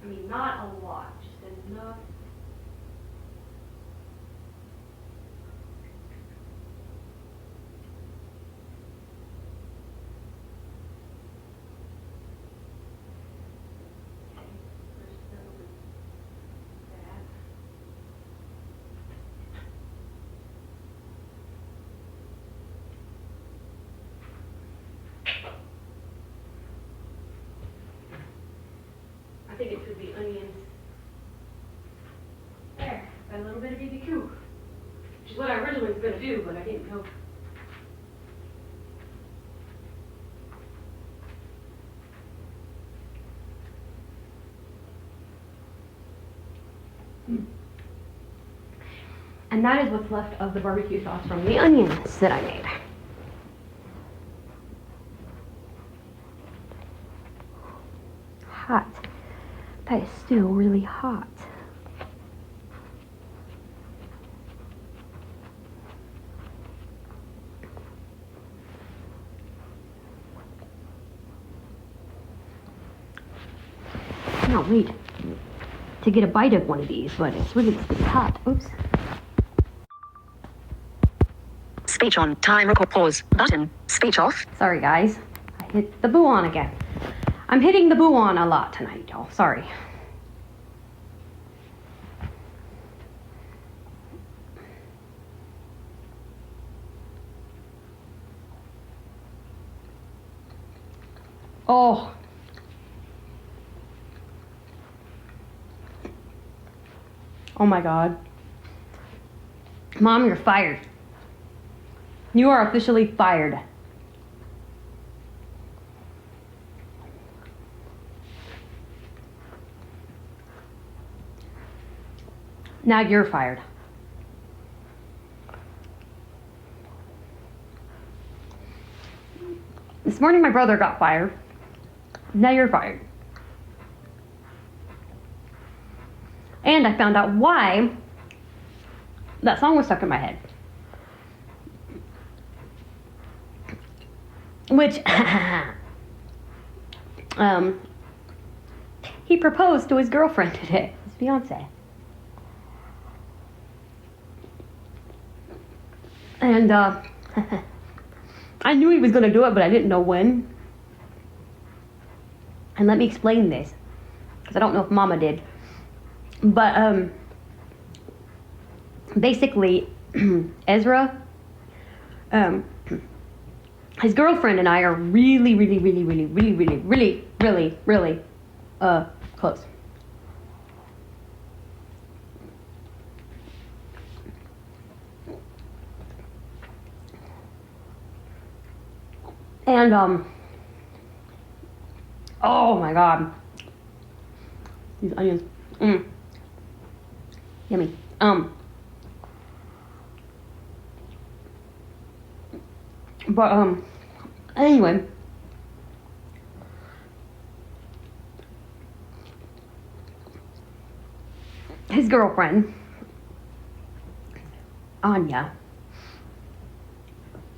I mean, not a lot, just enough. I think it should be onions. There, got a little bit of BBQ, which is what I originally was going to do, but I didn't know. And that is what's left of the barbecue sauce from the onions that I made. Hot. That is still really hot. Cannot wait to get a bite of one of these, but it's really hot. Oops. Speech on. Time record. Pause. Button. Speech off. Sorry, guys. I hit the boo on again. I'm hitting the boo on a lot tonight, y'all. Sorry. Oh. Oh my God. Mom, you're fired. You are officially fired. Now you're fired. This morning my brother got fired. Now you're fired. And I found out why that song was stuck in my head. Which, he proposed to his girlfriend today, his fiance. And, I knew he was going to do it, but I didn't know when. And let me explain this, because I don't know if Mama did. But, basically, Ezra, his girlfriend and I are really close. And, oh my God. These onions, yummy. But, anyway, his girlfriend, Anya,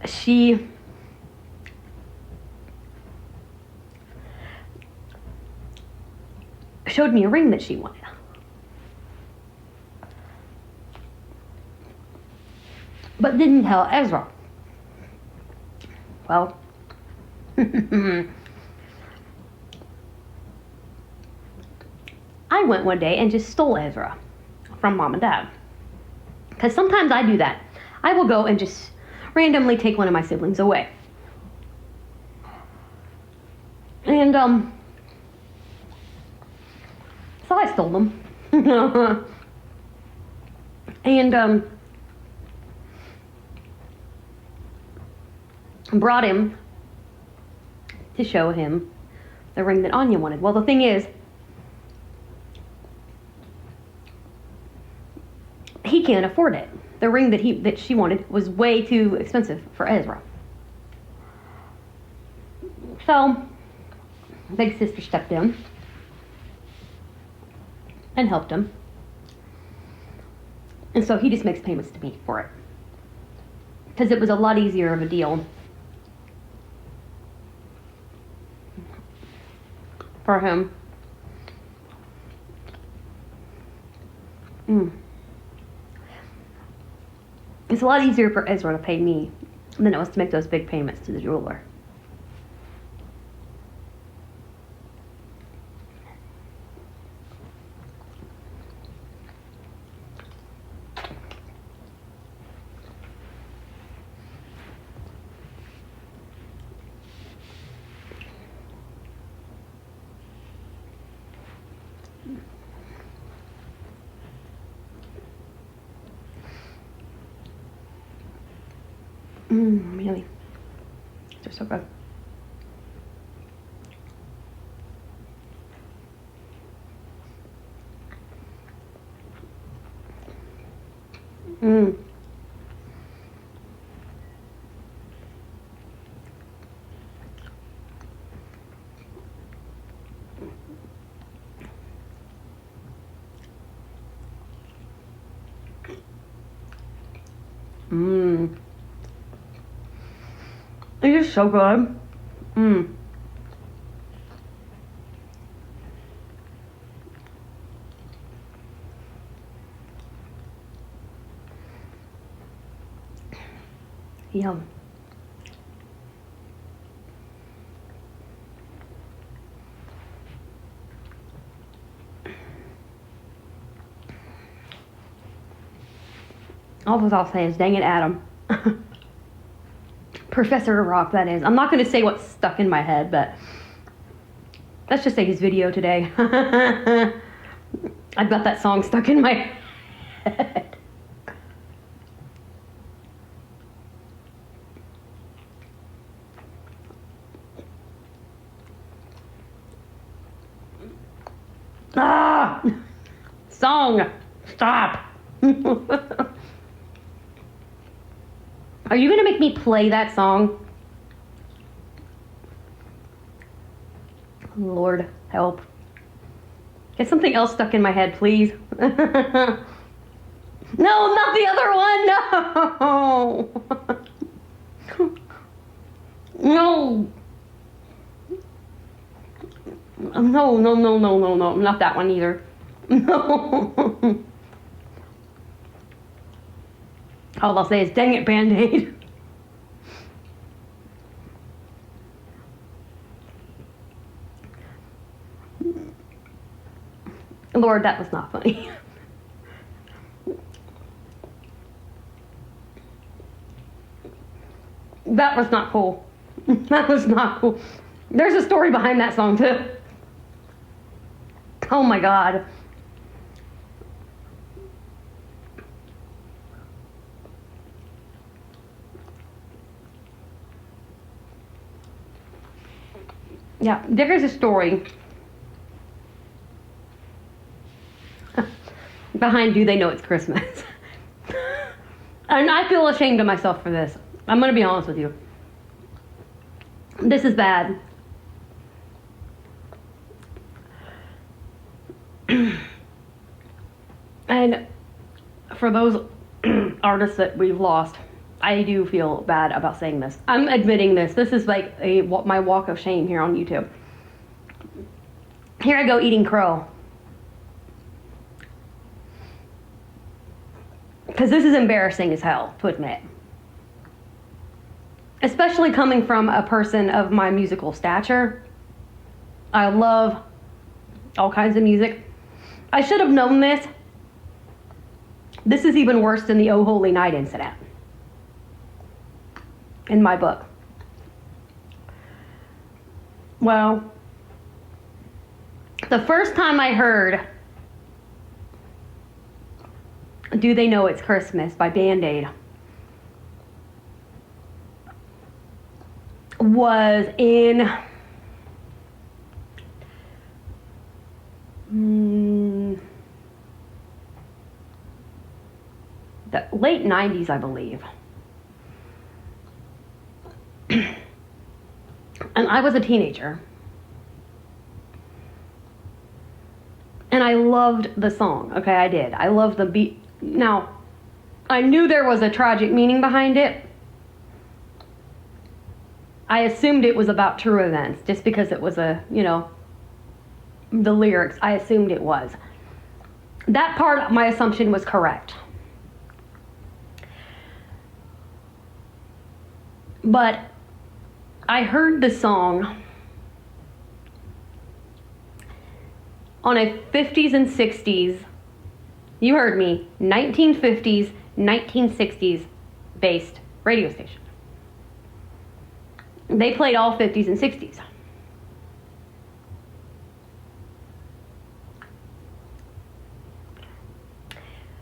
she showed me a ring that she wanted. But didn't tell Ezra. Well, I went one day and just stole Ezra from Mom and Dad. Because sometimes I do that. I will go and just randomly take one of my siblings away. And, so I stole them. And, brought him to show him the ring that Anya wanted. Well, the thing is, he can't afford it. The ring that she wanted was way too expensive for Ezra. So, big sister stepped in and helped him. And so he just makes payments to me for it. Because it was a lot easier of a deal for him. It's a lot easier for Ezra to pay me than it was to make those big payments to the jeweler. Yummy. They're so good. Mm. Mmm. It is so good. Mmm. Yum. All I'll say is, dang it, Adam. Professor Rock, that is. I'm not going to say what's stuck in my head, but let's just say his video today. I've got that song stuck in my head. Ah! Song! Stop! Are you gonna make me play that song? Lord, help. Get something else stuck in my head, please. No, not the other one, no! No! No, not that one either. No. All I'll say is, dang it, Band-Aid. Lord, that was not funny. That was not cool. That was not cool. There's a story behind that song, too. Oh my God. Yeah, there's a story behind Do They Know It's Christmas? And I feel ashamed of myself for this. I'm gonna be honest with you. This is bad. And for those artists that we've lost, I do feel bad about saying this. I'm admitting this. This is like my walk of shame here on YouTube. Here I go eating crow. Because this is embarrassing as hell to admit. Especially coming from a person of my musical stature. I love all kinds of music. I should have known this. This is even worse than the Oh Holy Night incident. In my book. Well, the first time I heard Do They Know It's Christmas by Band-Aid was in the late 90s, I believe. And I was a teenager. And I loved the song. Okay, I did. I loved the beat. Now, I knew there was a tragic meaning behind it. I assumed it was about true events just because it was the lyrics. I assumed it was. That part, my assumption was correct. But I heard the song on a 50s and 60s, you heard me, 1950s, 1960s based radio station. They played all 50s and 60s.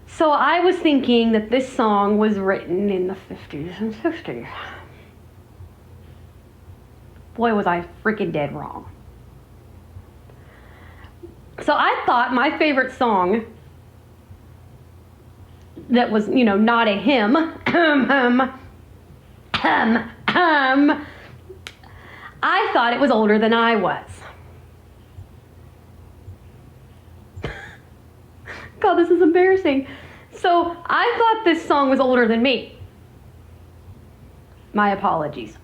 So I was thinking that this song was written in the 50s and 60s. Boy, was I freaking dead wrong. So I thought my favorite song that was, you know, not a hymn. I thought it was older than I was. God, this is embarrassing. So I thought this song was older than me. My apologies.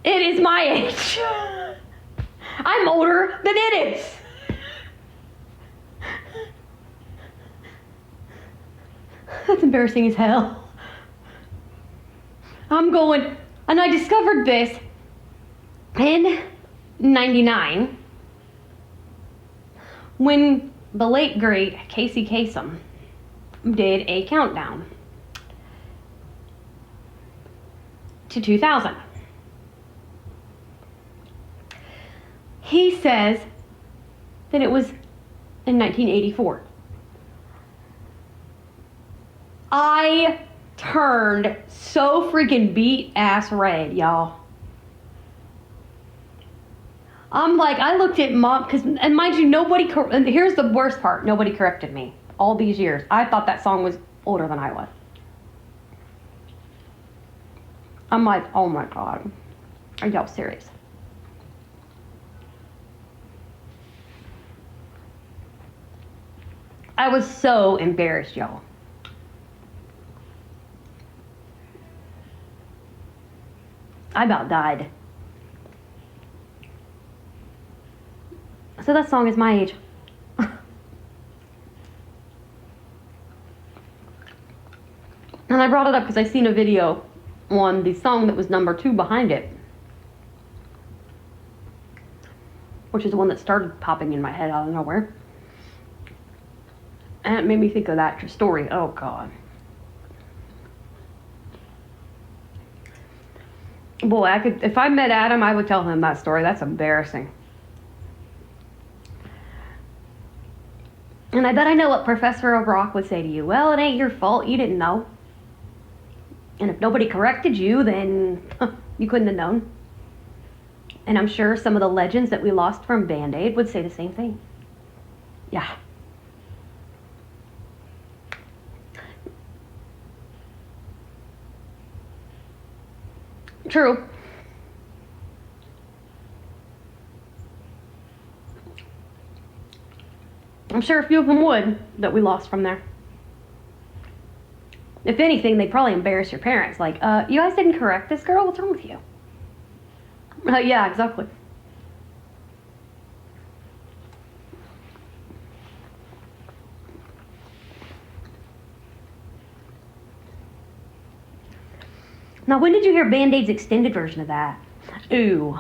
It is my age. I'm older than it is. That's embarrassing as hell. I'm going, and I discovered this in 99 when the late great Casey Kasem did a countdown to 2000. He says that it was in 1984. I turned so freaking beat ass red, y'all. I'm like, I looked at mom, and mind you, and here's the worst part, nobody corrected me all these years. I thought that song was older than I was. I'm like, oh my God, are y'all serious? I was so embarrassed, y'all. I about died. So that song is my age. And I brought it up because I seen a video on the song that was number 2 behind it, which is the one that started popping in my head out of nowhere. And it made me think of that story. Oh God. Boy, if I met Adam, I would tell him that story. That's embarrassing. And I bet I know what Professor O'Rourke would say to you. Well, it ain't your fault. You didn't know. And if nobody corrected you, then you couldn't have known. And I'm sure some of the legends that we lost from Band-Aid would say the same thing. Yeah. True. I'm sure a few of them would that we lost from there. If anything, they'd probably embarrass your parents. Like, you guys didn't correct this girl? What's wrong with you? Yeah, exactly. Now, when did you hear Band-Aid's extended version of that? Ooh.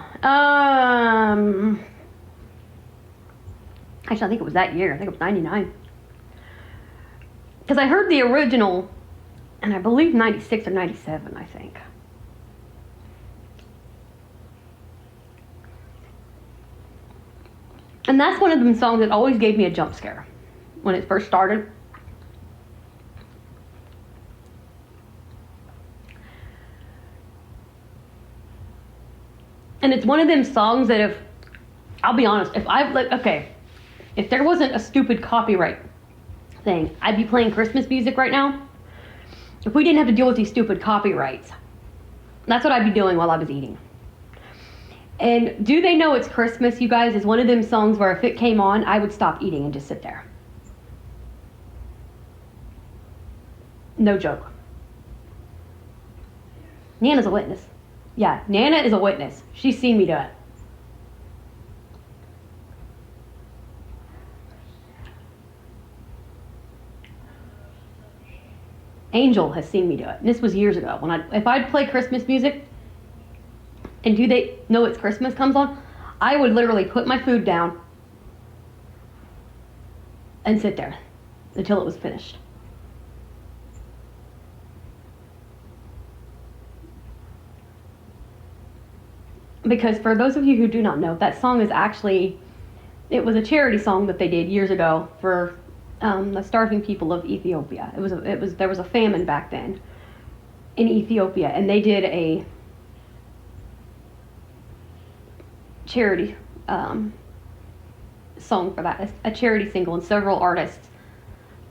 Actually, I think it was that year. I think it was 99. Because I heard the original, and I believe 96 or 97, I think. And that's one of them songs that always gave me a jump scare when it first started. And it's one of them songs that I'll be honest, if there wasn't a stupid copyright thing, I'd be playing Christmas music right now. If we didn't have to deal with these stupid copyrights, that's what I'd be doing while I was eating. And Do They Know It's Christmas, you guys, is one of them songs where if it came on, I would stop eating and just sit there. No joke. Nana's a witness. Yeah, Nana is a witness. She's seen me do it. Angel has seen me do it. And this was years ago. If I'd play Christmas music and Do They Know It's Christmas comes on, I would literally put my food down and sit there until it was finished. Because for those of you who do not know, that song is actually, it was a charity song that they did years ago for the starving people of Ethiopia. There was a famine back then in Ethiopia, and they did a charity song for that, a charity single, and several artists,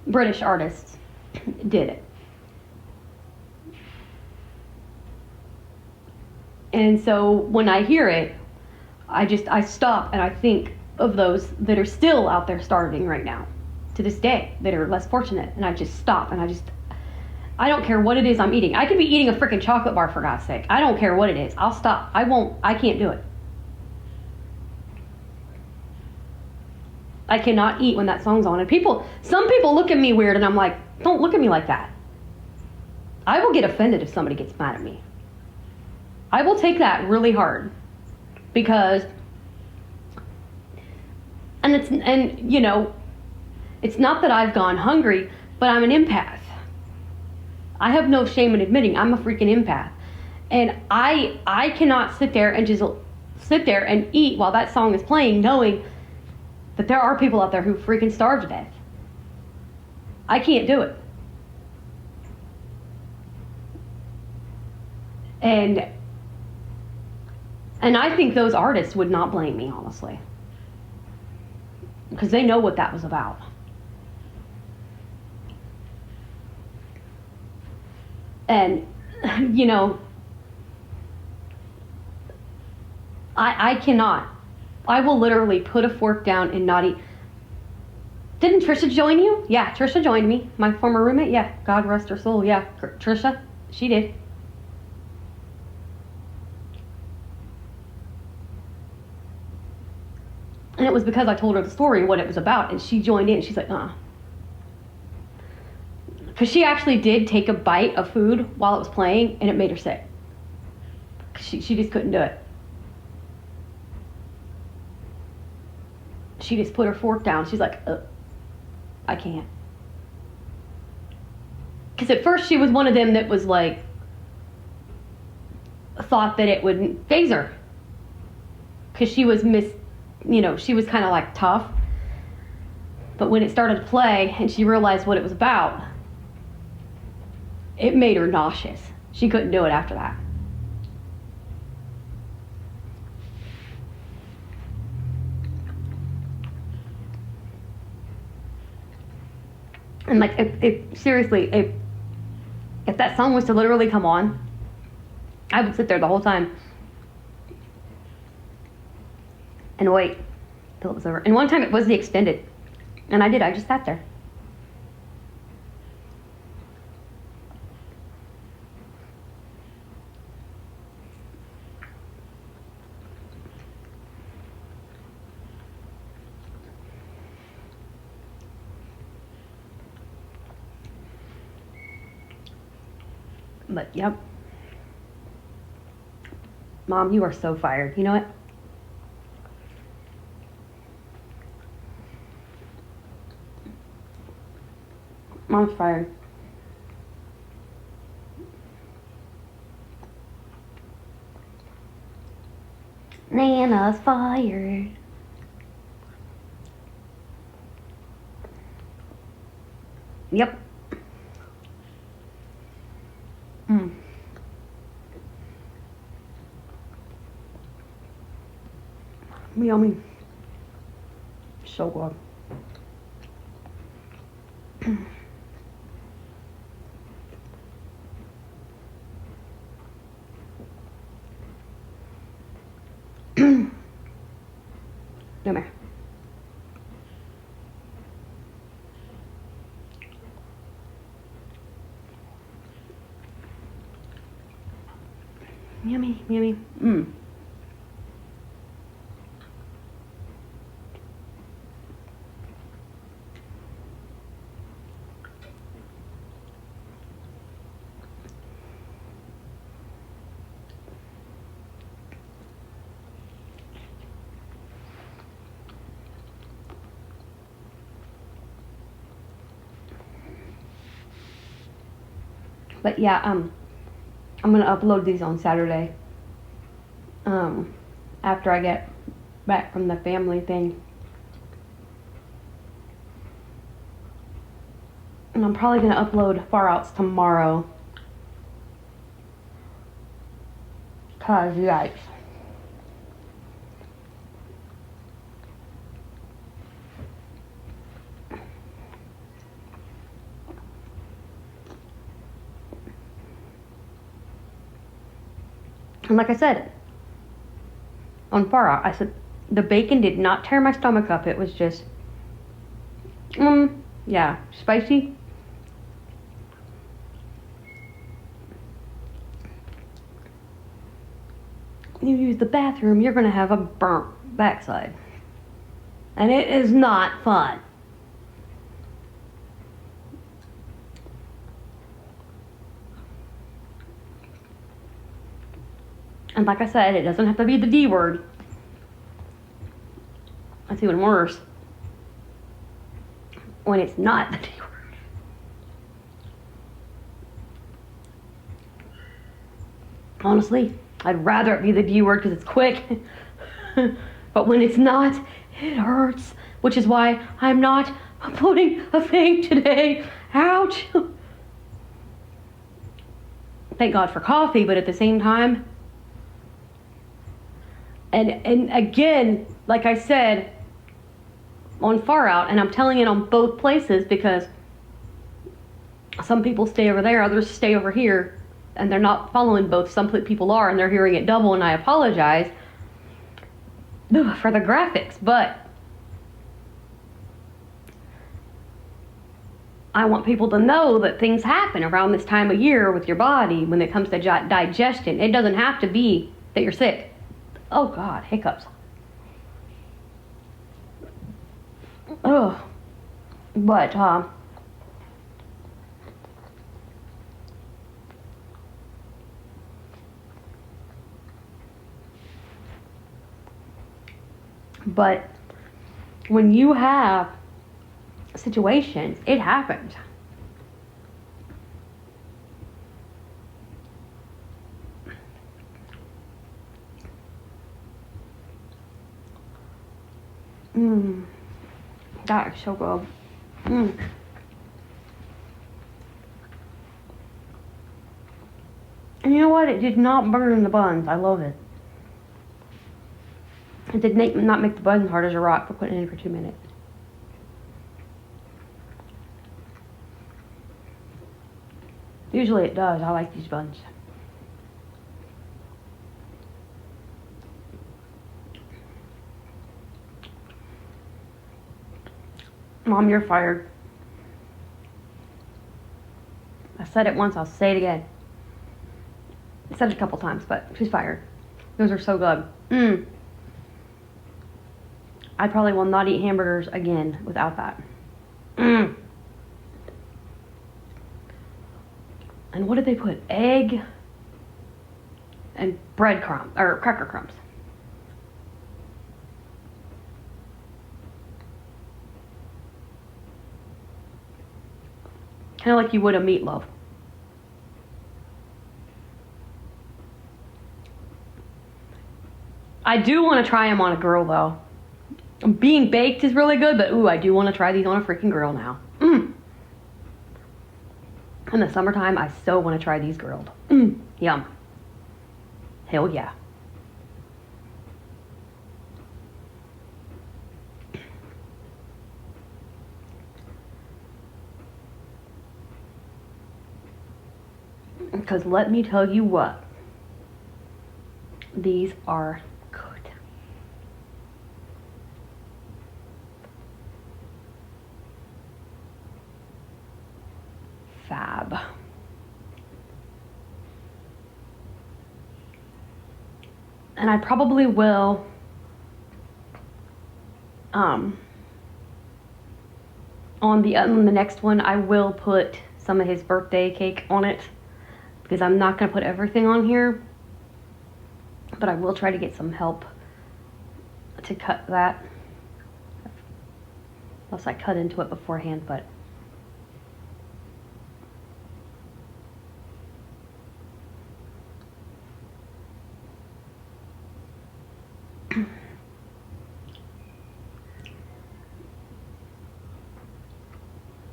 British artists, did it. And so when I hear it, I stop and I think of those that are still out there starving right now, to this day, that are less fortunate, and I just stop and I don't care what it is I'm eating. I could be eating a freaking chocolate bar, for God's sake. I don't care what it is. I'll stop. I can't do it. I cannot eat when that song's on. And some people look at me weird, and I'm like, don't look at me like that. I will get offended if somebody gets mad at me. I will take that really hard, because, and you know, it's not that I've gone hungry, but I'm an empath. I have no shame in admitting I'm a freaking empath. And I cannot sit there and just sit there and eat while that song is playing, knowing that there are people out there who freaking starve to death. I can't do it. And I think those artists would not blame me, honestly, because they know what that was about. And, you know, I cannot. I will literally put a fork down and not eat. Didn't Trisha join you? Yeah, Trisha joined me. My former roommate. Yeah, God rest her soul. Yeah, Trisha, she did. And it was because I told her the story and what it was about, and she joined in. She's like, because she actually did take a bite of food while it was playing, and it made her sick. She just couldn't do it. She just put her fork down. She's like, I can't. Because at first she was one of them that was like, thought that it wouldn't phase her. Because she was she was kind of like tough. But when it started to play and she realized what it was about, it made her nauseous. She couldn't do it after that. And like, seriously, if that song was to literally come on, I would sit there the whole time and wait till it was over. And one time it was the extended, and I just sat there. But, yep. Mom, you are so fired. You know what? Mom's fired. Nana's fired. Yep. Yummy. So good. Come here. Yummy, yummy. But yeah, I'm gonna upload these on Saturday. After I get back from the family thing. And I'm probably gonna upload Far Outs tomorrow. Cause yikes. And like I said, on far out, I said the bacon did not tear my stomach up. It was just, yeah, spicy. You use the bathroom, you're gonna have a burnt backside. And it is not fun. And like I said, it doesn't have to be the D word. That's even worse when it's not the D word. Honestly, I'd rather it be the D word because it's quick. But when it's not, it hurts. Which is why I'm not putting a thing today. Ouch. Thank God for coffee, but at the same time, and again, like I said, on Far Out, and I'm telling it on both places because some people stay over there, others stay over here, and they're not following both. Some people are, and they're hearing it double, and I apologize for the graphics, but I want people to know that things happen around this time of year with your body when it comes to digestion. It doesn't have to be that you're sick. Oh God, hiccups. Ugh. But, when you have situations, it happens. That is so good. And you know what? It did not burn the buns. I love it. It did not make the buns hard as a rock for putting it in for 2 minutes. Usually it does. I like these buns. Mom, you're fired. I said it once, I'll say it again. I said it a couple times, but she's fired. Those are so good. I probably will not eat hamburgers again without that. And what did they put? Egg and breadcrumbs, or cracker crumbs. Kind of like you would a meatloaf. I do want to try them on a grill though. Being baked is really good, but ooh, I do want to try these on a freaking grill now. In the summertime, I so want to try these grilled. Yum. Hell yeah. Because let me tell you what, these are good. Fab. And I probably will on the next one I will put some of his birthday cake on it, because I'm not going to put everything on here, but I will try to get some help to cut that, unless I cut into it beforehand. But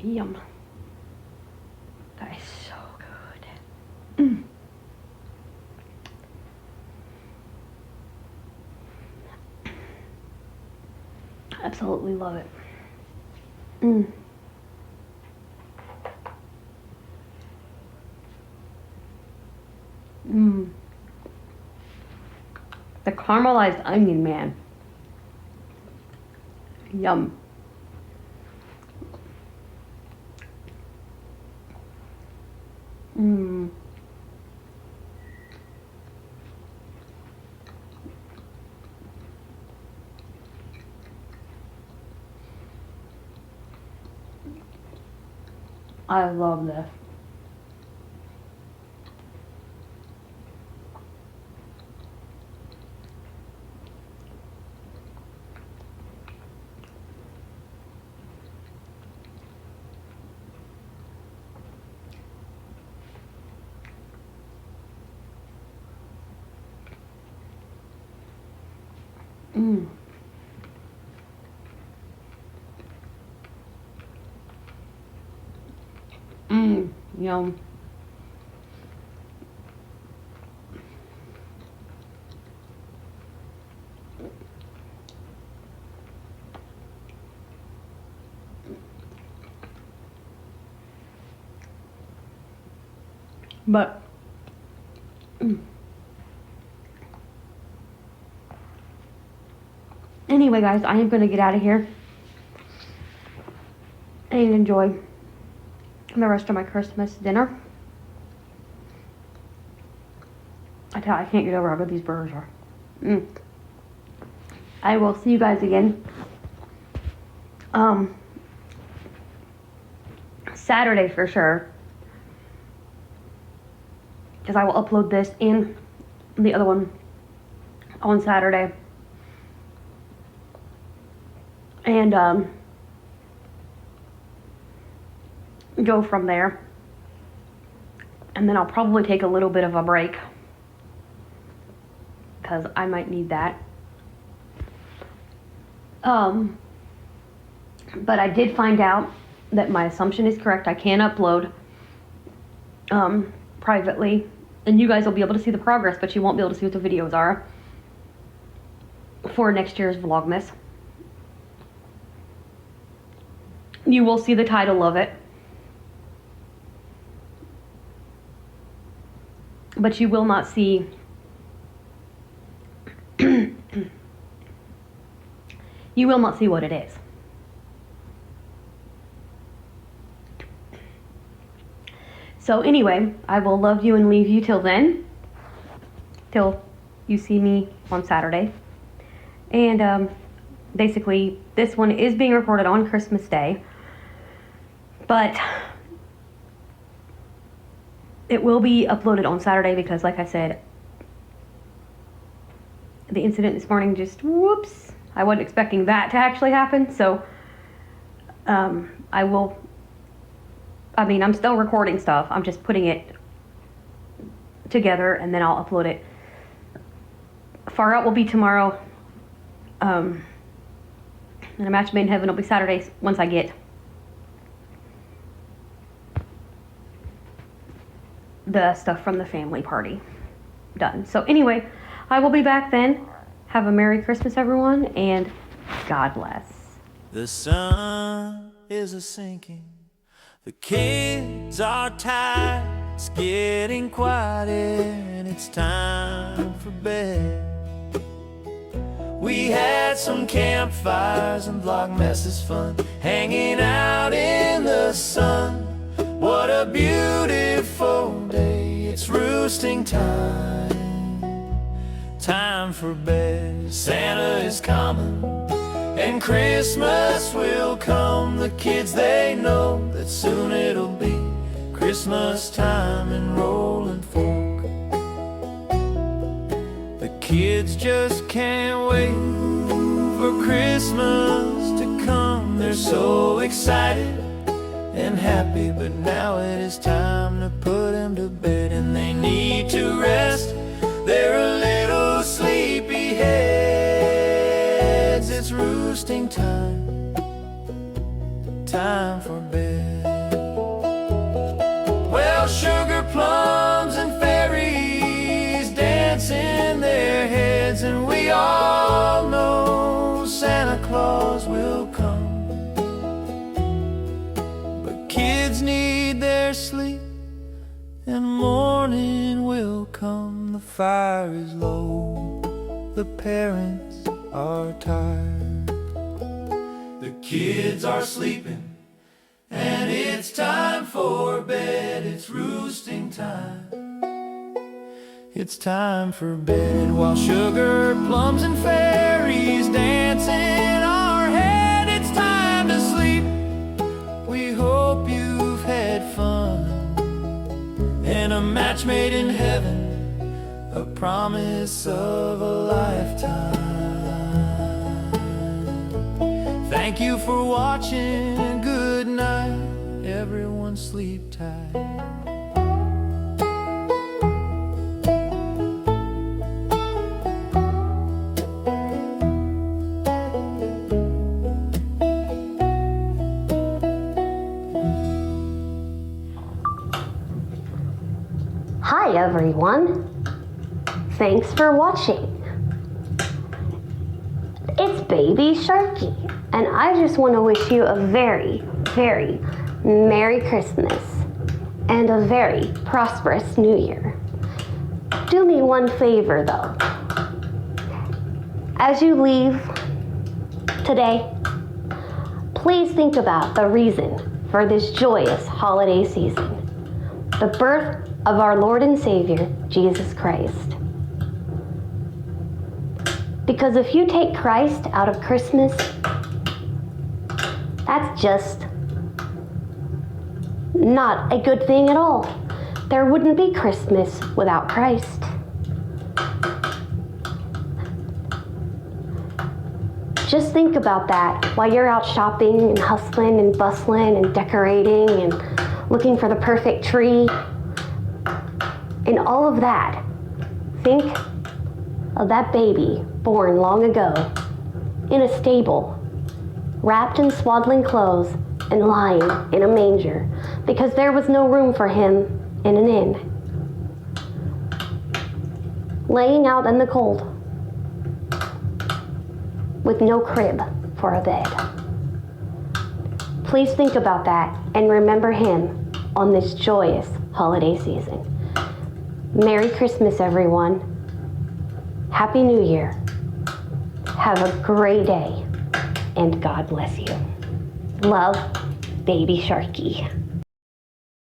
yum. That is so good. Absolutely love it. caramelized onion, man. Yum. Mmm. I love this. Mmm. Mmm. Yum. But anyway, guys, I am going to get out of here and enjoy the rest of my Christmas dinner. I can't get over how good these burgers are. I will see you guys again Saturday for sure, because I will upload this and the other one on Saturday. And go from there. And then I'll probably take a little bit of a break, because I might need that. But I did find out that my assumption is correct. I can upload privately, and you guys will be able to see the progress, but you won't be able to see what the videos are for next year's Vlogmas. You will see the title of it, but you will not see you will not see what it is. So anyway, I will love you and leave you till then, till you see me on Saturday. And basically, this one is being recorded on Christmas Day, but it will be uploaded on Saturday because, like I said, the incident this morning just, whoops, I wasn't expecting that to actually happen. So I'm still recording stuff. I'm just putting it together, and then I'll upload it. Far Out will be tomorrow. And A Match Made in Heaven will be Saturday once I get the stuff from the family party done. So anyway, I will be back then. Have a Merry Christmas, everyone, and God bless. The sun is a-sinking, the kids are tired, it's getting quiet and it's time for bed. We had some campfires and VLOGMAS fun, hanging out in the sun. What a beautiful day, it's roosting time, time for bed. Santa is coming and Christmas will come. The kids, they know that soon it'll be Christmas time in Rolling Fork. The kids just can't wait for Christmas to come. They're so excited and happy, but now it is time to put them to bed, and they need to rest. They're a little sleepy heads. It's roosting time, time for bed. Well, sugar plums and fairies dance in their heads, and we all know Santa Claus will come. But kids need their sleep, and morning will come. The fire is low the parents are tired. The kids are sleeping, and it's time for bed. It's roosting time. It's time for bed, while sugar plums and fairies dance in our head. It's time to sleep. We hope you've had fun, and a match made in heaven, a promise of a lifetime. Thank you for watching, and good night. Everyone sleep tight. Hi everyone, thanks for watching. It's Baby Sharky, and I just want to wish you a very, very Merry Christmas and a very prosperous New Year. Do me one favor though. As you leave today, please think about the reason for this joyous holiday season. The birth of our Lord and Savior, Jesus Christ. Because if you take Christ out of Christmas, that's just not a good thing at all. There wouldn't be Christmas without Christ. Just think about that while you're out shopping and hustling and bustling and decorating and looking for the perfect tree. In all of that, think of that baby born long ago in a stable, wrapped in swaddling clothes and lying in a manger because there was no room for him in an inn. Laying out in the cold with no crib for a bed. Please think about that and remember him on this joyous holiday season. Merry Christmas, everyone. Happy New Year. Have a great day, and God bless you. Love, Baby Sharky.